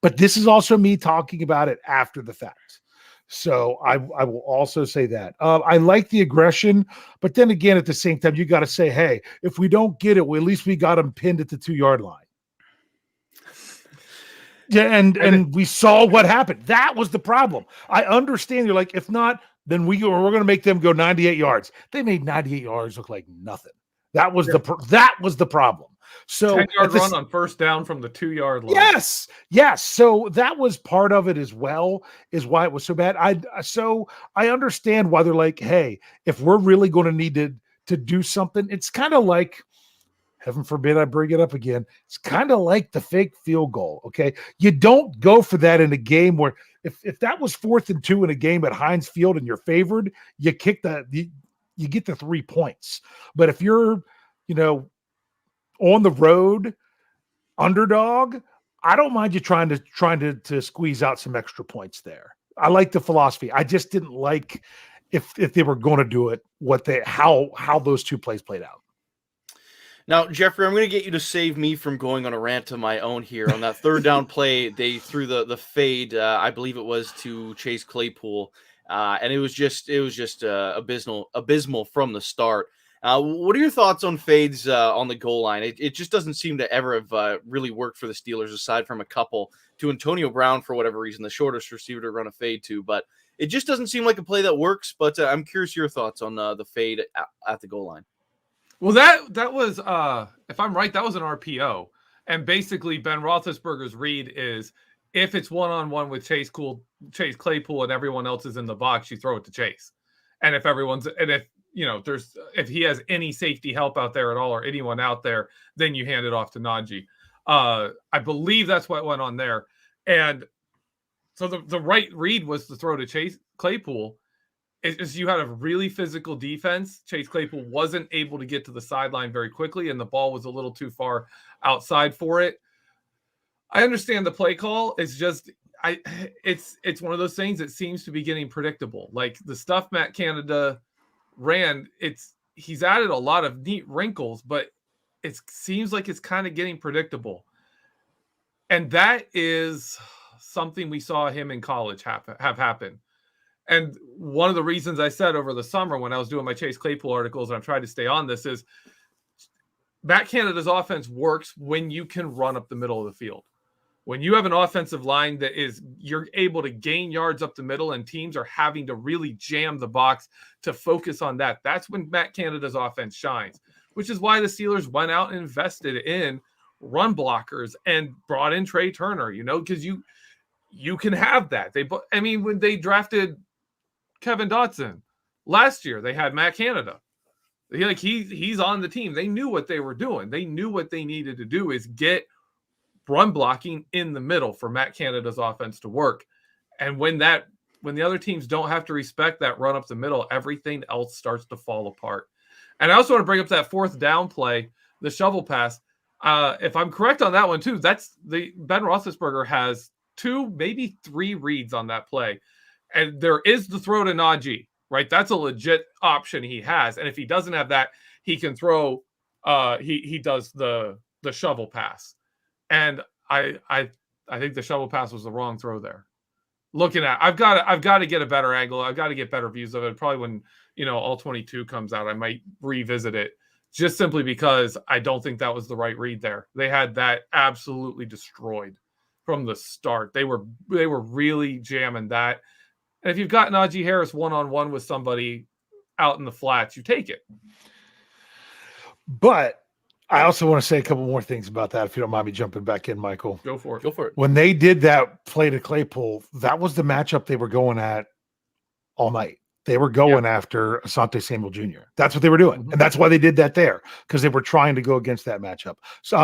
But this is also me talking about it after the fact. So I will also say that. I like the aggression, but then again, at the same time, you got to say, hey, if we don't get it, at least we got them pinned at the 2-yard line. Yeah, and we saw what happened. That was the problem. I understand you're like, if not, then we're going to make them go 98 yards. They made 98 yards look like nothing. That was the problem. So 10-yard run on first down from the 2-yard line. Yes. So that was part of it as well, is why it was so bad. I understand why they're like, hey, if we're really going to need to do something, it's kind of like, heaven forbid I bring it up again, it's kind of like the fake field goal. Okay, you don't go for that in a game where if that was 4th and 2 in a game at Heinz Field and you're favored, you kick you get the 3 points. But if you're on the road, underdog, I don't mind you trying to squeeze out some extra points there. I like the philosophy. I just didn't like if they were going to do it, how those 2 plays played out. Now, Geoffrey, I'm going to get you to save me from going on a rant of my own here. On that 3rd down play, they threw the fade, I believe it was to Chase Claypool, and it was just abysmal from the start. What are your thoughts on fades on the goal line? It just doesn't seem to ever have really worked for the Steelers, aside from a couple to Antonio Brown, for whatever reason, the shortest receiver to run a fade to. But it just doesn't seem like a play that works. But I'm curious your thoughts on the fade at the goal line. Well, that was, if I'm right, that was an RPO. And basically, Ben Roethlisberger's read is, if it's one-on-one with Chase Claypool and everyone else is in the box, you throw it to Chase. And if he has any safety help out there at all, or anyone out there, then you hand it off to Najee. I believe that's what went on there. And so the right read was to throw to Chase Claypool. You had a really physical defense. Chase Claypool wasn't able to get to the sideline very quickly, and the ball was a little too far outside for it. I understand the play call. It's just it's one of those things that seems to be getting predictable. Like the stuff Matt Canada ran, he's added a lot of neat wrinkles, but it seems like it's kind of getting predictable. And that is something we saw him in college have happen. And one of the reasons I said over the summer when I was doing my Chase Claypool articles, and I'm trying to stay on this, is Matt Canada's offense works when you can run up the middle of the field. When you have an offensive line you're able to gain yards up the middle and teams are having to really jam the box to focus on that. That's when Matt Canada's offense shines, which is why the Steelers went out and invested in run blockers and brought in Trey Turner, because you can have that. When they drafted Kevin Dotson last year, they had Matt Canada. He's on the team. They knew what they were doing. They knew what they needed to do is get run blocking in the middle for Matt Canada's offense to work. And when the other teams don't have to respect that run up the middle, everything else starts to fall apart. And I also want to bring up that 4th down play, the shovel pass. If I'm correct on that one too, that's Ben Roethlisberger has 2, maybe 3 reads on that play. And there is the throw to Najee, right? That's a legit option he has. And if he doesn't have that, he can throw, he does the shovel pass. And I think the shovel pass was the wrong throw there. Looking at, I've got to get a better angle. I've got to get better views of it. Probably when, all 22 comes out, I might revisit it, just simply because I don't think that was the right read there. They had that absolutely destroyed from the start. They were really jamming that. And if you've got Najee Harris one-on-one with somebody out in the flats, you take it. But I also want to say a couple more things about that, if you don't mind me jumping back in, Michael. Go for it. Go for it. When they did that play to Claypool, that was the matchup they were going at all night. They were going after Asante Samuel Jr. That's what they were doing. And that's why they did that there, because they were trying to go against that matchup. So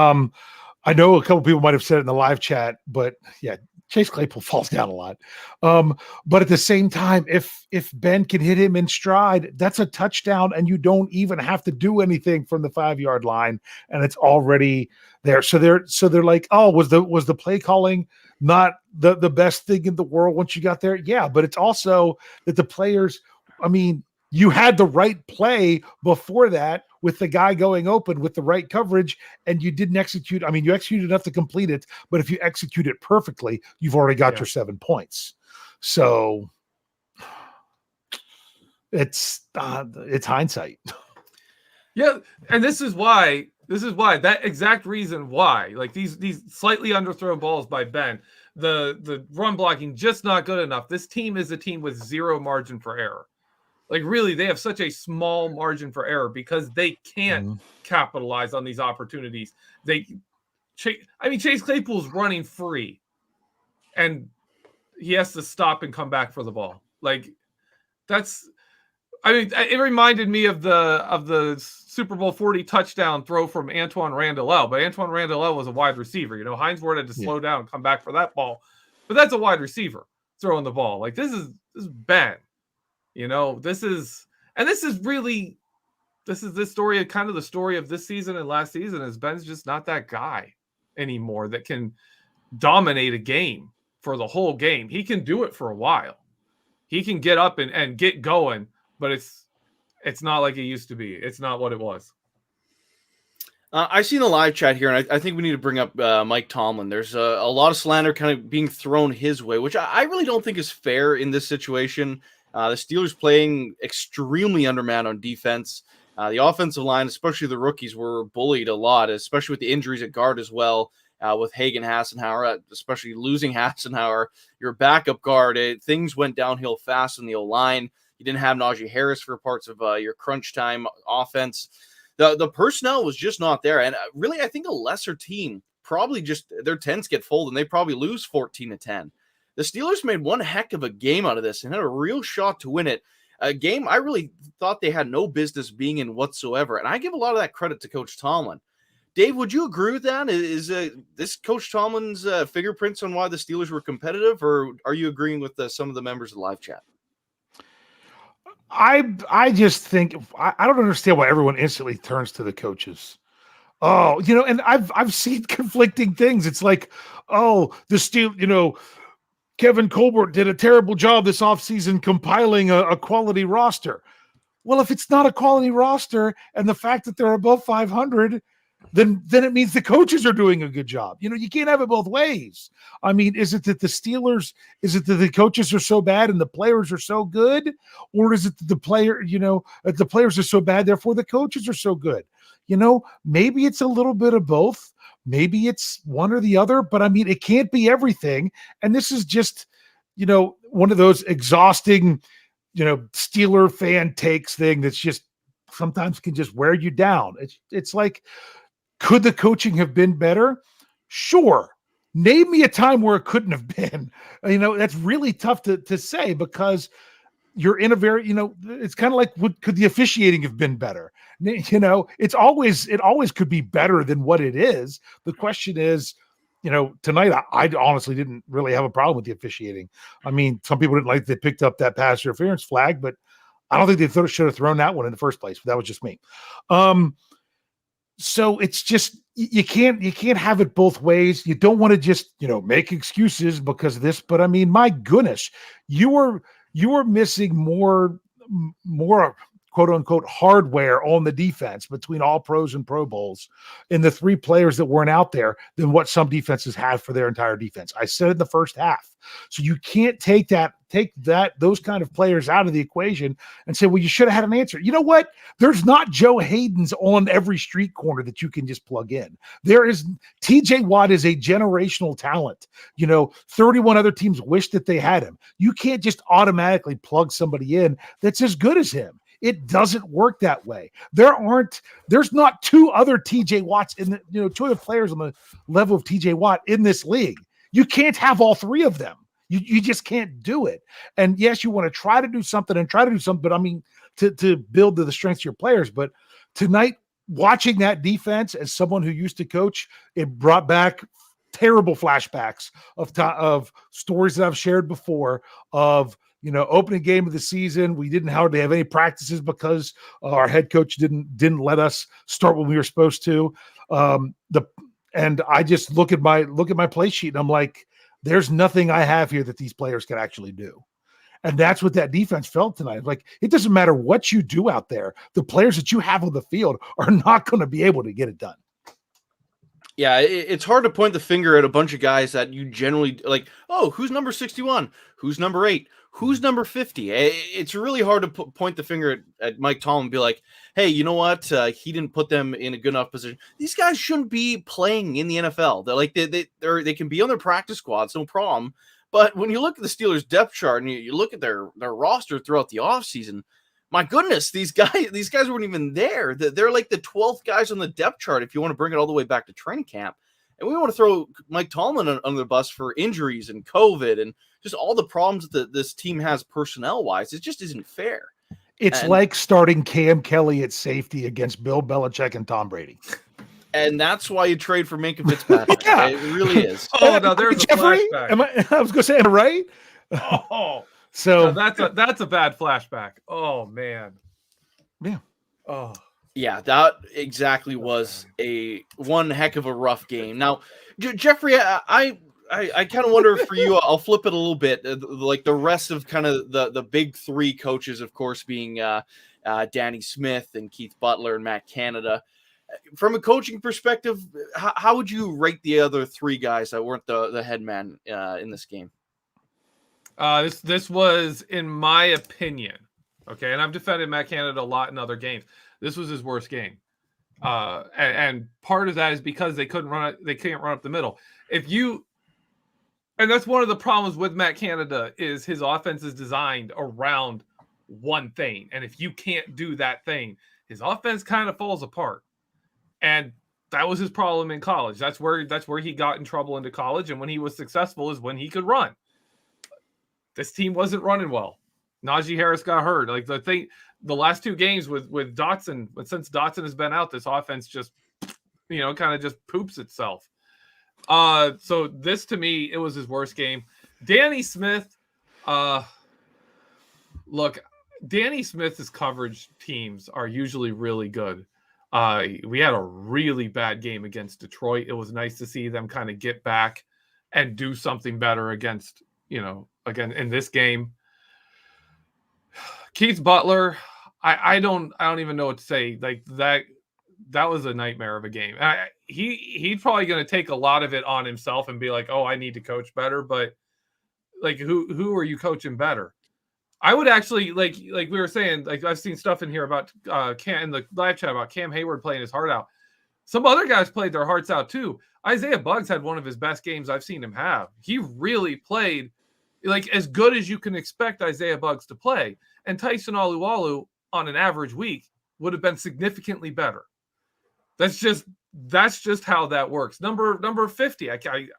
I know a couple people might have said it in the live chat, but yeah, Chase Claypool falls down a lot. But at the same time, if Ben can hit him in stride, that's a touchdown, and you don't even have to do anything from the 5-yard line, and it's already there. So they're like, oh, was the play calling not the best thing in the world once you got there? Yeah, but it's also that the players, I mean, you had the right play before that with the guy going open with the right coverage, and you didn't execute. I mean, you executed enough to complete it, but if you execute it perfectly, you've already got your 7 points. So it's hindsight. Yeah, and this is why that exact reason why, like these slightly underthrown balls by Ben, the run blocking just not good enough. This team is a team with zero margin for error. Like, really, they have such a small margin for error because they can't capitalize on these opportunities. Chase Claypool's running free, and he has to stop and come back for the ball. Like, it reminded me of the Super Bowl 40 touchdown throw from Antoine Randall, but Antoine Randall was a wide receiver. You know, Hines Ward had to slow down and come back for that ball, but that's a wide receiver throwing the ball. Like, this is Ben. You know, this is this story, kind of the story of this season and last season, is Ben's just not that guy anymore that can dominate a game for the whole game. He can do it for a while. He can get up and get going, but it's not like it used to be. It's not what it was. I seen the live chat here, and I think we need to bring up Mike Tomlin. There's a lot of slander kind of being thrown his way, which I really don't think is fair in this situation. The Steelers playing extremely undermanned on defense. The offensive line, especially the rookies, were bullied a lot, especially with the injuries at guard as well, with Hagen Hassenauer, especially losing Hassenauer, your backup guard. Things went downhill fast in the O-line. You didn't have Najee Harris for parts of your crunch time offense. The personnel was just not there. And really, I think a lesser team probably just their tents get folded, and they probably lose 14-10. The Steelers made one heck of a game out of this and had a real shot to win it. A game I really thought they had no business being in whatsoever. And I give a lot of that credit to Coach Tomlin. Dave, would you agree with that? Is this Coach Tomlin's fingerprints on why the Steelers were competitive, or are you agreeing with some of the members of the live chat? I just think I don't understand why everyone instantly turns to the coaches. Oh, you know, and I've seen conflicting things. It's like, oh, the Steelers, you know, Kevin Colbert did a terrible job this offseason compiling a quality roster. Well, if it's not a quality roster and the fact that they're above 500, then it means the coaches are doing a good job. You know, you can't have it both ways. I mean, is it that the coaches are so bad and the players are so good? Or is it that the players are so bad, therefore the coaches are so good? You know, maybe it's a little bit of both. Maybe it's one or the other, but I mean, it can't be everything. And this is just, you know, one of those exhausting, you know, Steeler fan takes thing that's just sometimes can just wear you down. It's like, could the coaching have been better? Sure. Name me a time where it couldn't have been. You know, that's really tough to say because you're in a very, you know, it's kind of like, could the officiating have been better? You know, it always could be better than what it is. The question is, you know, tonight, I honestly didn't really have a problem with the officiating. I mean, some people didn't like they picked up that pass interference flag, but I don't think they should have thrown that one in the first place. But that was just me. So it's just, you can't have it both ways. You don't want to just, you know, make excuses because of this, but I mean, my goodness, you were missing more quote unquote hardware on the defense between all pros and Pro Bowls in the three players that weren't out there than what some defenses have for their entire defense. I said it in the first half. So you can't take those kind of players out of the equation and say, well, you should have had an answer. You know what? There's not Joe Hayden's on every street corner that you can just plug in. There is TJ Watt is a generational talent. You know, 31 other teams wish that they had him. You can't just automatically plug somebody in that's as good as him. It doesn't work that way. There's not two other TJ Watts two other players on the level of TJ Watt in this league. You can't have all three of them. You just can't do it. And yes, you want to try to do something, but I mean, to build to the strengths of your players. But tonight, watching that defense as someone who used to coach, it brought back terrible flashbacks of stories that I've shared before of, opening game of the season. We didn't hardly have any practices because our head coach didn't let us start when we were supposed to. And I just look at my play sheet and I'm like, there's nothing I have here that these players can actually do. And that's what that defense felt tonight. Like, it doesn't matter what you do out there. The players that you have on the field are not going to be able to get it done. Yeah, it's hard to point the finger at a bunch of guys that you generally like, oh, who's number 61? Who's number 8? Who's number 50? It's really hard to point the finger at Mike Tomlin and be like, hey, you know what? He didn't put them in a good enough position. These guys shouldn't be playing in the NFL. They're like, they can be on their practice squads, no problem. But when you look at the Steelers depth chart and you look at their roster throughout the offseason, my goodness, these guys weren't even there. They're like the 12th guys on the depth chart if you want to bring it all the way back to training camp. And we want to throw Mike Tomlin under the bus for injuries and COVID and just all the problems that this team has personnel-wise. It just isn't fair. It's like starting Cam Kelly at safety against Bill Belichick and Tom Brady. And that's why you trade for Minka Fitzpatrick. Yeah. It really is. Oh, no, there's Geoffrey, a flashback. I was going to say, am I right? Oh, so no, that's a bad flashback. Oh, man. Yeah. Oh. Yeah, that exactly was one heck of a rough game. Now, Geoffrey, I kind of wonder for you, I'll flip it a little bit, like the rest of kind of the big three coaches, of course, being Danny Smith and Keith Butler and Matt Canada. From a coaching perspective, how would you rate the other three guys that weren't the head man in this game? This was, in my opinion, okay, and I've defended Matt Canada a lot in other games. This was his worst game, and part of that is because they can't run up the middle. And that's one of the problems with Matt Canada is his offense is designed around one thing, and if you can't do that thing, his offense kind of falls apart. And that was his problem in college. That's where he got in trouble into college, and when he was successful is when he could run. This team wasn't running well. Najee Harris got hurt. Like the last two games with Dotson, but since Dotson has been out, this offense just, kind of just poops itself. So this, to me, it was his worst game. Danny Smith, look, Danny Smith's coverage teams are usually really good. We had a really bad game against Detroit. It was nice to see them kind of get back and do something better against, again, in this game. Keith Butler, I don't even know what to say. Like that was a nightmare of a game. He's probably going to take a lot of it on himself and be like, "Oh, I need to coach better." But like, who are you coaching better? I would actually like we were saying. Like, I've seen stuff in here about in the live chat about Cam Hayward playing his heart out. Some other guys played their hearts out too. Isaiah Buggs had one of his best games I've seen him have. He really played like as good as you can expect Isaiah Buggs to play. And Tyson Alualu on an average week would have been significantly better. That's just how that works. Number 50.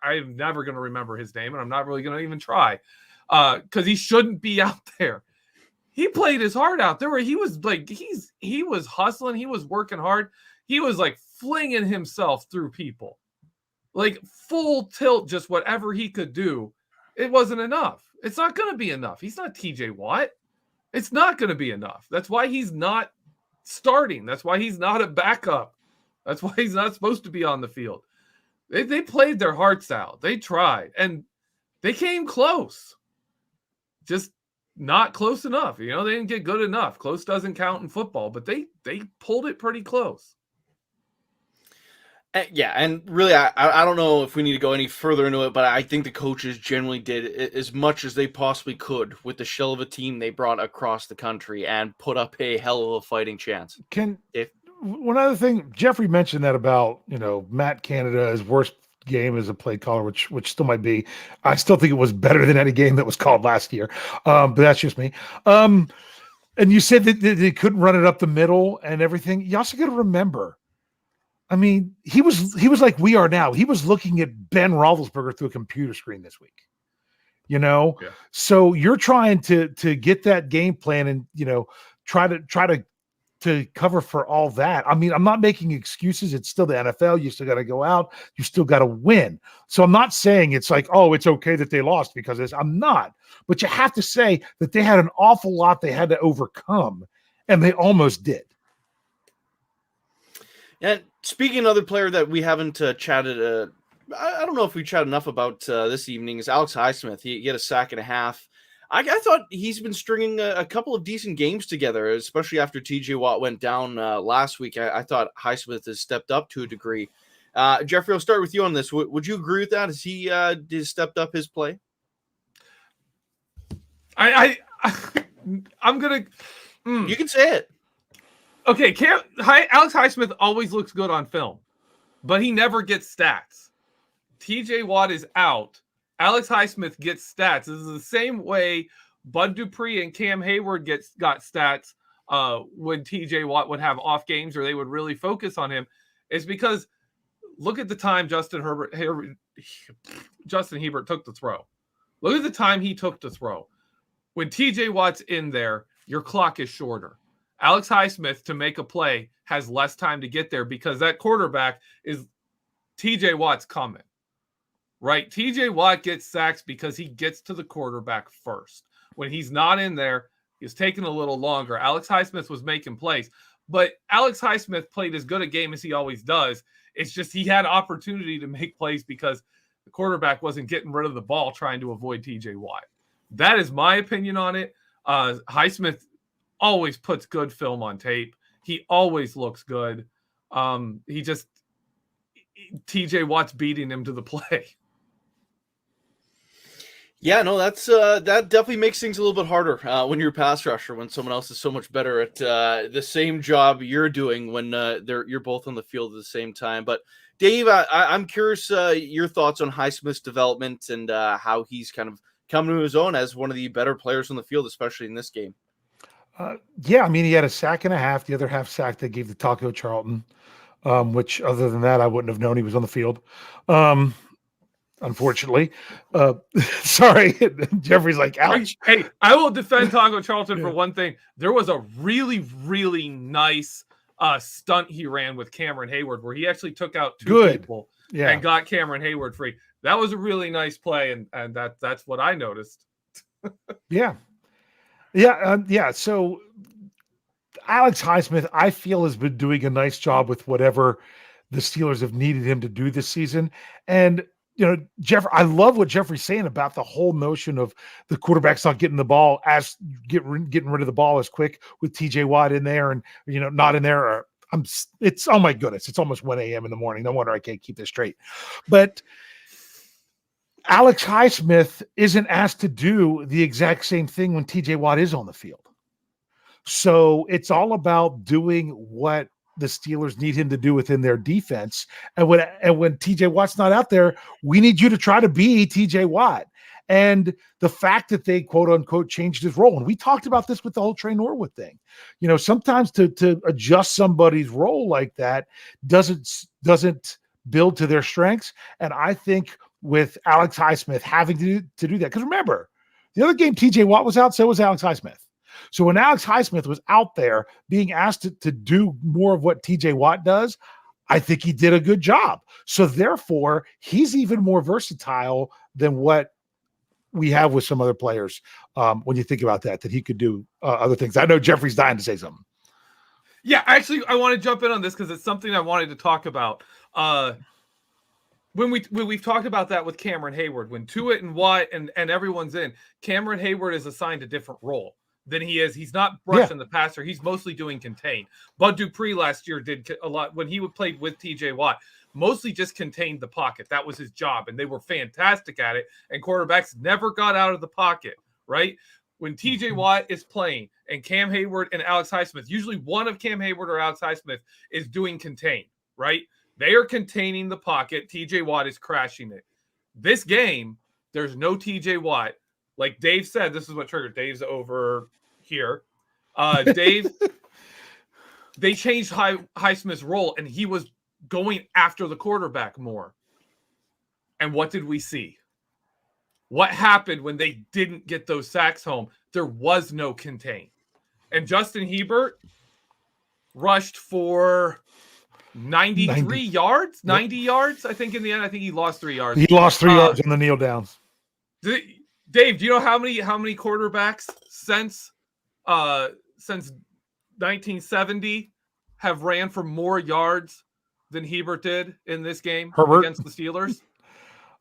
I'm never going to remember his name, and I'm not really going to even try because he shouldn't be out there. He played his heart out. He was like he was hustling. He was working hard. He was like flinging himself through people, like full tilt, just whatever he could do. It wasn't enough. It's not going to be enough. He's not TJ Watt. It's not going to be enough. That's why he's not starting. That's why he's not a backup. That's why he's not supposed to be on the field. They played their hearts out. They tried, and they came close. Just not close enough. They didn't get good enough. Close doesn't count in football, but they pulled it pretty close. Yeah, and really, I don't know if we need to go any further into it, but I think the coaches generally did as much as they possibly could with the shell of a team they brought across the country and put up a hell of a fighting chance. One other thing, Geoffrey mentioned that about, Matt Canada, his worst game as a play caller, which still might be. I still think it was better than any game that was called last year, but that's just me. And you said that they couldn't run it up the middle and everything. You also got to remember, I mean, he was like we are now. He was looking at Ben Roethlisberger through a computer screen this week. Yeah. So you're trying to get that game plan and try to cover for all that. I mean, I'm not making excuses. It's still the NFL. You still got to go out. You still got to win. So I'm not saying it's like, oh, it's okay that they lost because of this. I'm not. But you have to say that they had an awful lot they had to overcome, and they almost did. And speaking of another player that we haven't chatted, I don't know if we chatted enough about this evening, is Alex Highsmith. He had a sack and a half. I thought he's been stringing a couple of decent games together, especially after TJ Watt went down last week. I thought Highsmith has stepped up to a degree. Geoffrey, I'll start with you on this. Would you agree with that? Has he stepped up his play? I'm gonna. You can say it. Okay, Alex Highsmith always looks good on film, but he never gets stats. TJ Watt is out. Alex Highsmith gets stats. This is the same way Bud Dupree and Cam Hayward got stats when TJ Watt would have off games or they would really focus on him. It's because look at the time Justin Herbert took the throw. Look at the time he took to throw. When TJ Watt's in there, your clock is shorter. Alex Highsmith, to make a play, has less time to get there because that quarterback is TJ Watt's coming. Right? TJ Watt gets sacks because he gets to the quarterback first. When he's not in there, he's taking a little longer. Alex Highsmith was making plays, but Alex Highsmith played as good a game as he always does. It's just he had opportunity to make plays because the quarterback wasn't getting rid of the ball trying to avoid TJ Watt. That is my opinion on it. Highsmith always puts good film on tape. He always looks good. TJ Watt's beating him to the play. Yeah, no, that's that definitely makes things a little bit harder when you're a pass rusher, when someone else is so much better at the same job you're doing when you're both on the field at the same time. But Dave, I'm curious your thoughts on Highsmith's development and how he's kind of come to his own as one of the better players on the field, especially in this game. Yeah, I mean, he had a sack and a half. The other half sack they gave to Taco Charlton, which other than that, I wouldn't have known he was on the field. Unfortunately, sorry, Geoffrey's like, ouch. Hey, I will defend Taco Charlton for one thing. There was a really, really nice stunt he ran with Cameron Hayward where he actually took out two people and got Cameron Hayward free. That was a really nice play, and that's what I noticed. Yeah. So Alex Highsmith, I feel, has been doing a nice job with whatever the Steelers have needed him to do this season. And Jeff, I love what Geoffrey's saying about the whole notion of the quarterback's not getting the ball getting rid of the ball as quick with TJ Watt in there and not in there. It's oh my goodness, it's almost 1 a.m. in the morning. No wonder I can't keep this straight. But Alex Highsmith isn't asked to do the exact same thing when TJ Watt is on the field. So it's all about doing what the Steelers need him to do within their defense. And when TJ Watt's not out there, we need you to try to be TJ Watt. And the fact that they quote unquote changed his role. And we talked about this with the whole Trey Norwood thing. Sometimes to adjust somebody's role like that doesn't build to their strengths. And I think with Alex Highsmith having to do that, because remember, the other game TJ Watt was out, so was Alex Highsmith. So when Alex Highsmith was out there being asked to do more of what TJ Watt does, I think he did a good job. So therefore, he's even more versatile than what we have with some other players. When you think about that he could do other things. I know Geoffrey's dying to say something. Yeah, actually, I want to jump in on this because it's something I wanted to talk about. When we've talked about that with Cameron Hayward, when Tuitt and Watt and everyone's in, Cameron Hayward is assigned a different role than he is. He's not brushing the passer. He's mostly doing contain. Bud Dupree last year did a lot when he would play with TJ Watt, mostly just contained the pocket. That was his job, and they were fantastic at it, and quarterbacks never got out of the pocket, right? When TJ Watt is playing and Cam Hayward and Alex Highsmith, usually one of Cam Hayward or Alex Highsmith is doing contain, right? They are containing the pocket. TJ Watt is crashing it. This game, there's no TJ Watt. Like Dave said, this is what triggered. Dave's over here. Dave, they changed Highsmith's role, and he was going after the quarterback more. And what did we see? What happened when they didn't get those sacks home? There was no contain. And Justin Herbert rushed for 90 yards. I think in the end, I think he lost 3 yards. He lost 3 yards on the kneel downs. Dave, do you know how many quarterbacks since 1970 have ran for more yards than Herbert did in this game against the Steelers?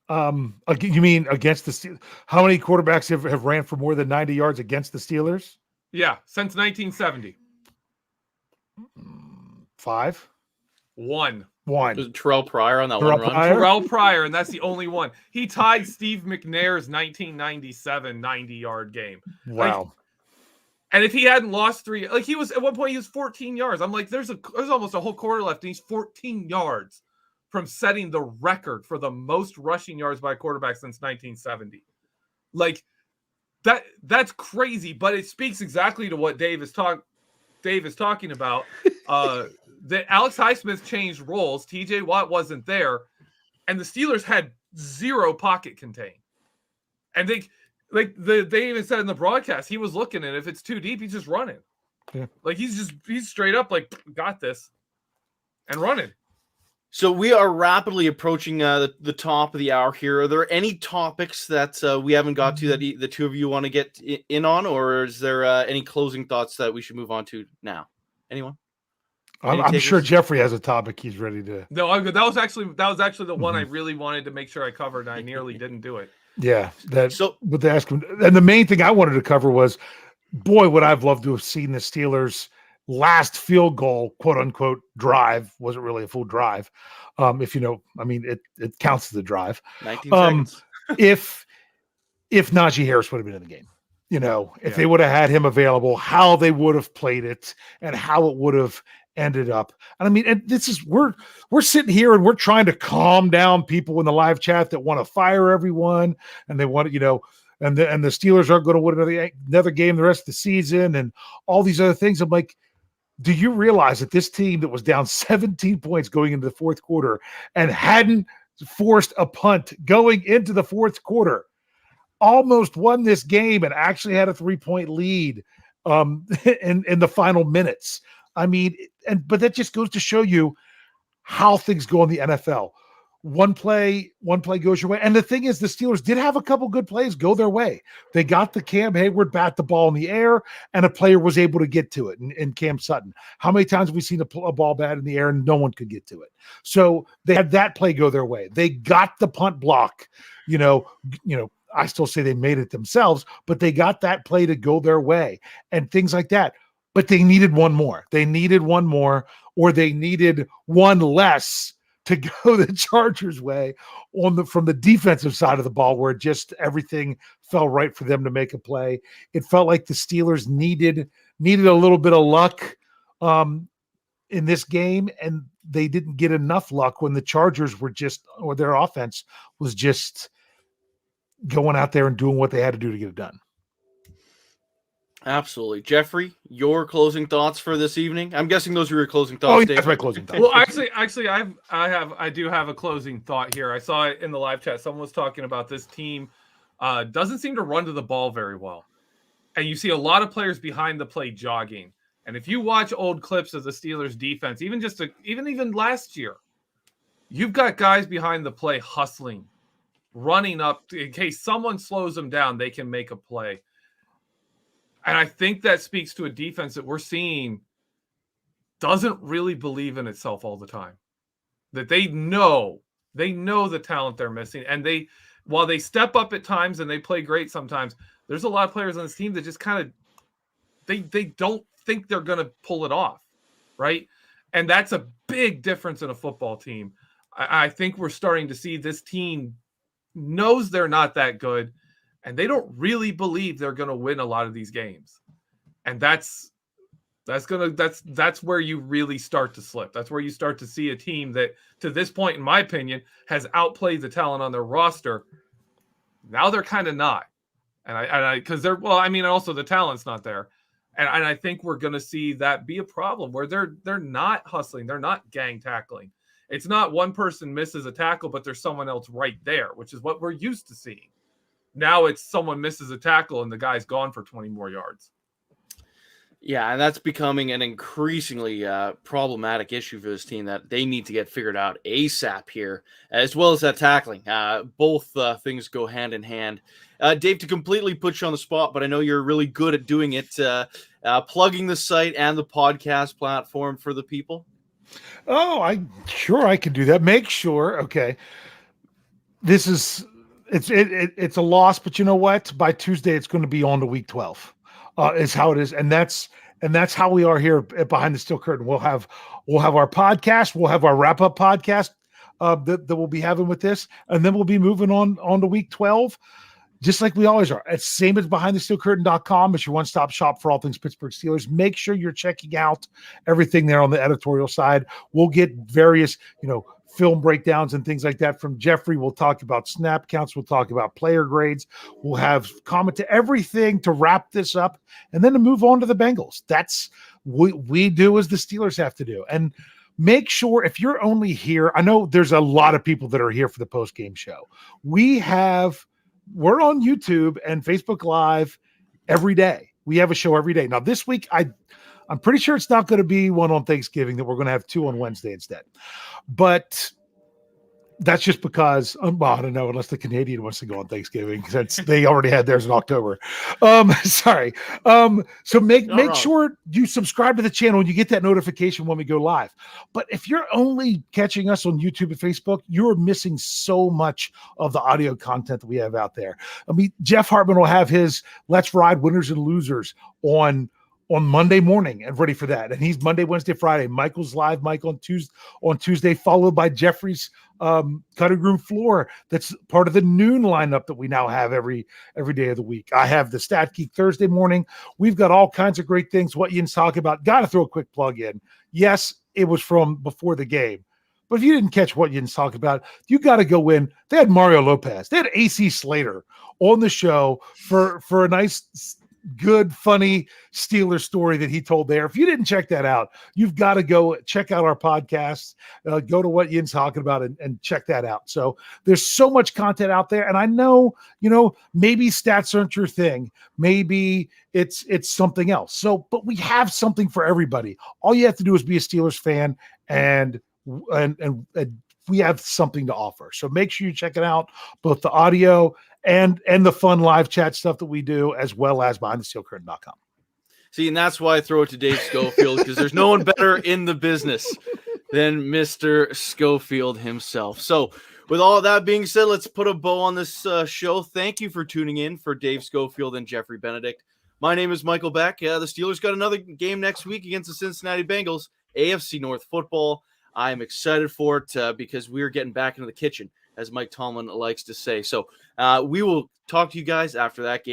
You mean against the Steelers? How many quarterbacks have ran for more than 90 yards against the Steelers? Yeah, since 1970. 5? 1. Was it Terrell Pryor on that Terrell one run? Pryor? Terrell Pryor, and that's the only one. He tied Steve McNair's 1997 90-yard game. Wow. And if he hadn't lost 3, like he was at one point, he was 14 yards. I'm like, there's almost a whole quarter left, and he's 14 yards from setting the record for the most rushing yards by a quarterback since 1970. Like that's crazy, but it speaks exactly to what Dave is talking about. That Alex Highsmith changed roles. TJ Watt wasn't there, and the Steelers had 0 pocket contain. And they even said in the broadcast, he was looking, and if it's too deep, he's just running. Yeah. Like he's straight up like, got this, and running. So we are rapidly approaching the top of the hour here. Are there any topics that we haven't got to that the two of you want to get in on, or is there any closing thoughts that we should move on to now? Anyone? I'm sure Geoffrey has a topic he's ready to. No, that was actually the one I really wanted to make sure I covered, and I nearly didn't do it. Yeah, but they asked him, and the main thing I wanted to cover was, boy, would I've loved to have seen the Steelers' last field goal, quote unquote, drive. Wasn't really a full drive. If you know, I mean, it counts as a drive. 19 seconds. If Najee Harris would have been in the game, if they would have had him available, how they would have played it and how it would have ended up. And I mean, and this is we're sitting here and we're trying to calm down people in the live chat that want to fire everyone and they want to, and the Steelers aren't going to win another game the rest of the season and all these other things. I'm like, do you realize that this team that was down 17 points going into the fourth quarter and hadn't forced a punt going into the fourth quarter almost won this game and actually had a 3-point lead in the final minutes? I mean, but that just goes to show you how things go in the NFL. One play goes your way. And the thing is, the Steelers did have a couple good plays go their way. They got the Cam Hayward bat the ball in the air, and a player was able to get to it in Cam Sutton. How many times have we seen a ball bat in the air and no one could get to it? So they had that play go their way. They got the punt block. I still say they made it themselves, but they got that play to go their way and things like that. But they needed one more. They needed one more, or they needed one less to go the Chargers' way from the defensive side of the ball, where just everything fell right for them to make a play. It felt like the Steelers needed a little bit of luck in this game, and they didn't get enough luck when the Chargers or their offense was just going out there and doing what they had to do to get it done. Absolutely. Geoffrey, your closing thoughts for this evening? I'm guessing those are your closing thoughts. Oh, yeah, Dave. that's my closing thoughts. Well, actually, I do have a closing thought here. I saw it in the live chat. Someone was talking about this team doesn't seem to run to the ball very well. And you see a lot of players behind the play jogging. And if you watch old clips of the Steelers defense, even last year, you've got guys behind the play hustling, running up in case someone slows them down, they can make a play. And I think that speaks to a defense that we're seeing doesn't really believe in itself all the time. That they know the talent they're missing. And while they step up at times and they play great sometimes, there's a lot of players on this team that just kind of, they don't think they're going to pull it off, right? And that's a big difference in a football team. I think we're starting to see this team knows they're not that good, and they don't really believe they're going to win a lot of these games. And that's where you really start to slip. That's where you start to see a team that, to this point, in my opinion, has outplayed the talent on their roster. Now they're kind of not. And because also the talent's not there. And I think we're going to see that be a problem where they're not hustling. They're not gang tackling. It's not one person misses a tackle, but there's someone else right there, which is what we're used to seeing. Now it's someone misses a tackle and the guy's gone for 20 more yards. Yeah, and that's becoming an increasingly problematic issue for this team that they need to get figured out ASAP here, as well as that tackling. Both things go hand in hand. Dave, to completely put you on the spot, but I know you're really good at doing it, plugging the site and the podcast platform for the people. Oh, I can do that. Make sure. Okay. This is it's a loss, but you know what? By Tuesday, it's going to be on to week 12. Is how it is, and that's how we are here at Behind the Steel Curtain. We'll have our podcast, we'll have our wrap up podcast that we'll be having with this, and then we'll be moving on to week 12, just like we always are. It's same as BehindTheSteelCurtain.com. It's your one stop shop for all things Pittsburgh Steelers. Make sure you're checking out everything there on the editorial side. We'll get various film breakdowns and things like that from Geoffrey. We'll talk about snap counts. We'll talk about player grades. We'll have comment to everything to wrap this up and then to move on to the Bengals. That's what we do as the Steelers have to do. And make sure if you're only here, I know there's a lot of people that are here for the post-game show. We're on YouTube and Facebook Live every day. We have a show every day. Now this week, I'm pretty sure it's not going to be one on Thanksgiving, that we're going to have two on Wednesday instead. But that's just because, I don't know, unless the Canadian wants to go on Thanksgiving, since they already had theirs in October. Sorry. So make sure you subscribe to the channel and you get that notification when we go live. But if you're only catching us on YouTube and Facebook, you're missing so much of the audio content that we have out there. I mean, Jeff Hartman will have his Let's Ride Winners and Losers on Monday morning and ready for that. And he's Monday, Wednesday, Friday. Michael's live, Mike on Tuesday, followed by Geoffrey's cutting room floor. That's part of the noon lineup that we now have every day of the week. I have the Stat Geek Thursday morning. We've got all kinds of great things. What Ian's talking about. Got to throw a quick plug in. Yes, it was from before the game. But if you didn't catch what Ian's talking about, you got to go in. They had Mario Lopez. They had AC Slater on the show for a nice, good, funny Steelers story that he told there. If you didn't check that out, you've got to go check out our podcasts, go to what Ian's talking about and check that out. So there's so much content out there. And I know, maybe stats aren't your thing. Maybe it's something else. So, but we have something for everybody. All you have to do is be a Steelers fan and we have something to offer. So make sure you check it out, both the audio and the fun live chat stuff that we do, as well as BehindTheSteelCurtain.com. See, and that's why I throw it to Dave Schofield, because there's no one better in the business than Mr. Schofield himself. So with all of that being said, let's put a bow on this show. Thank you for tuning in for Dave Schofield and Geoffrey Benedict. My name is Michael Beck. The Steelers got another game next week against the Cincinnati Bengals, AFC North football. I'm excited for it because we're getting back into the kitchen, as Mike Tomlin likes to say. So we will talk to you guys after that game.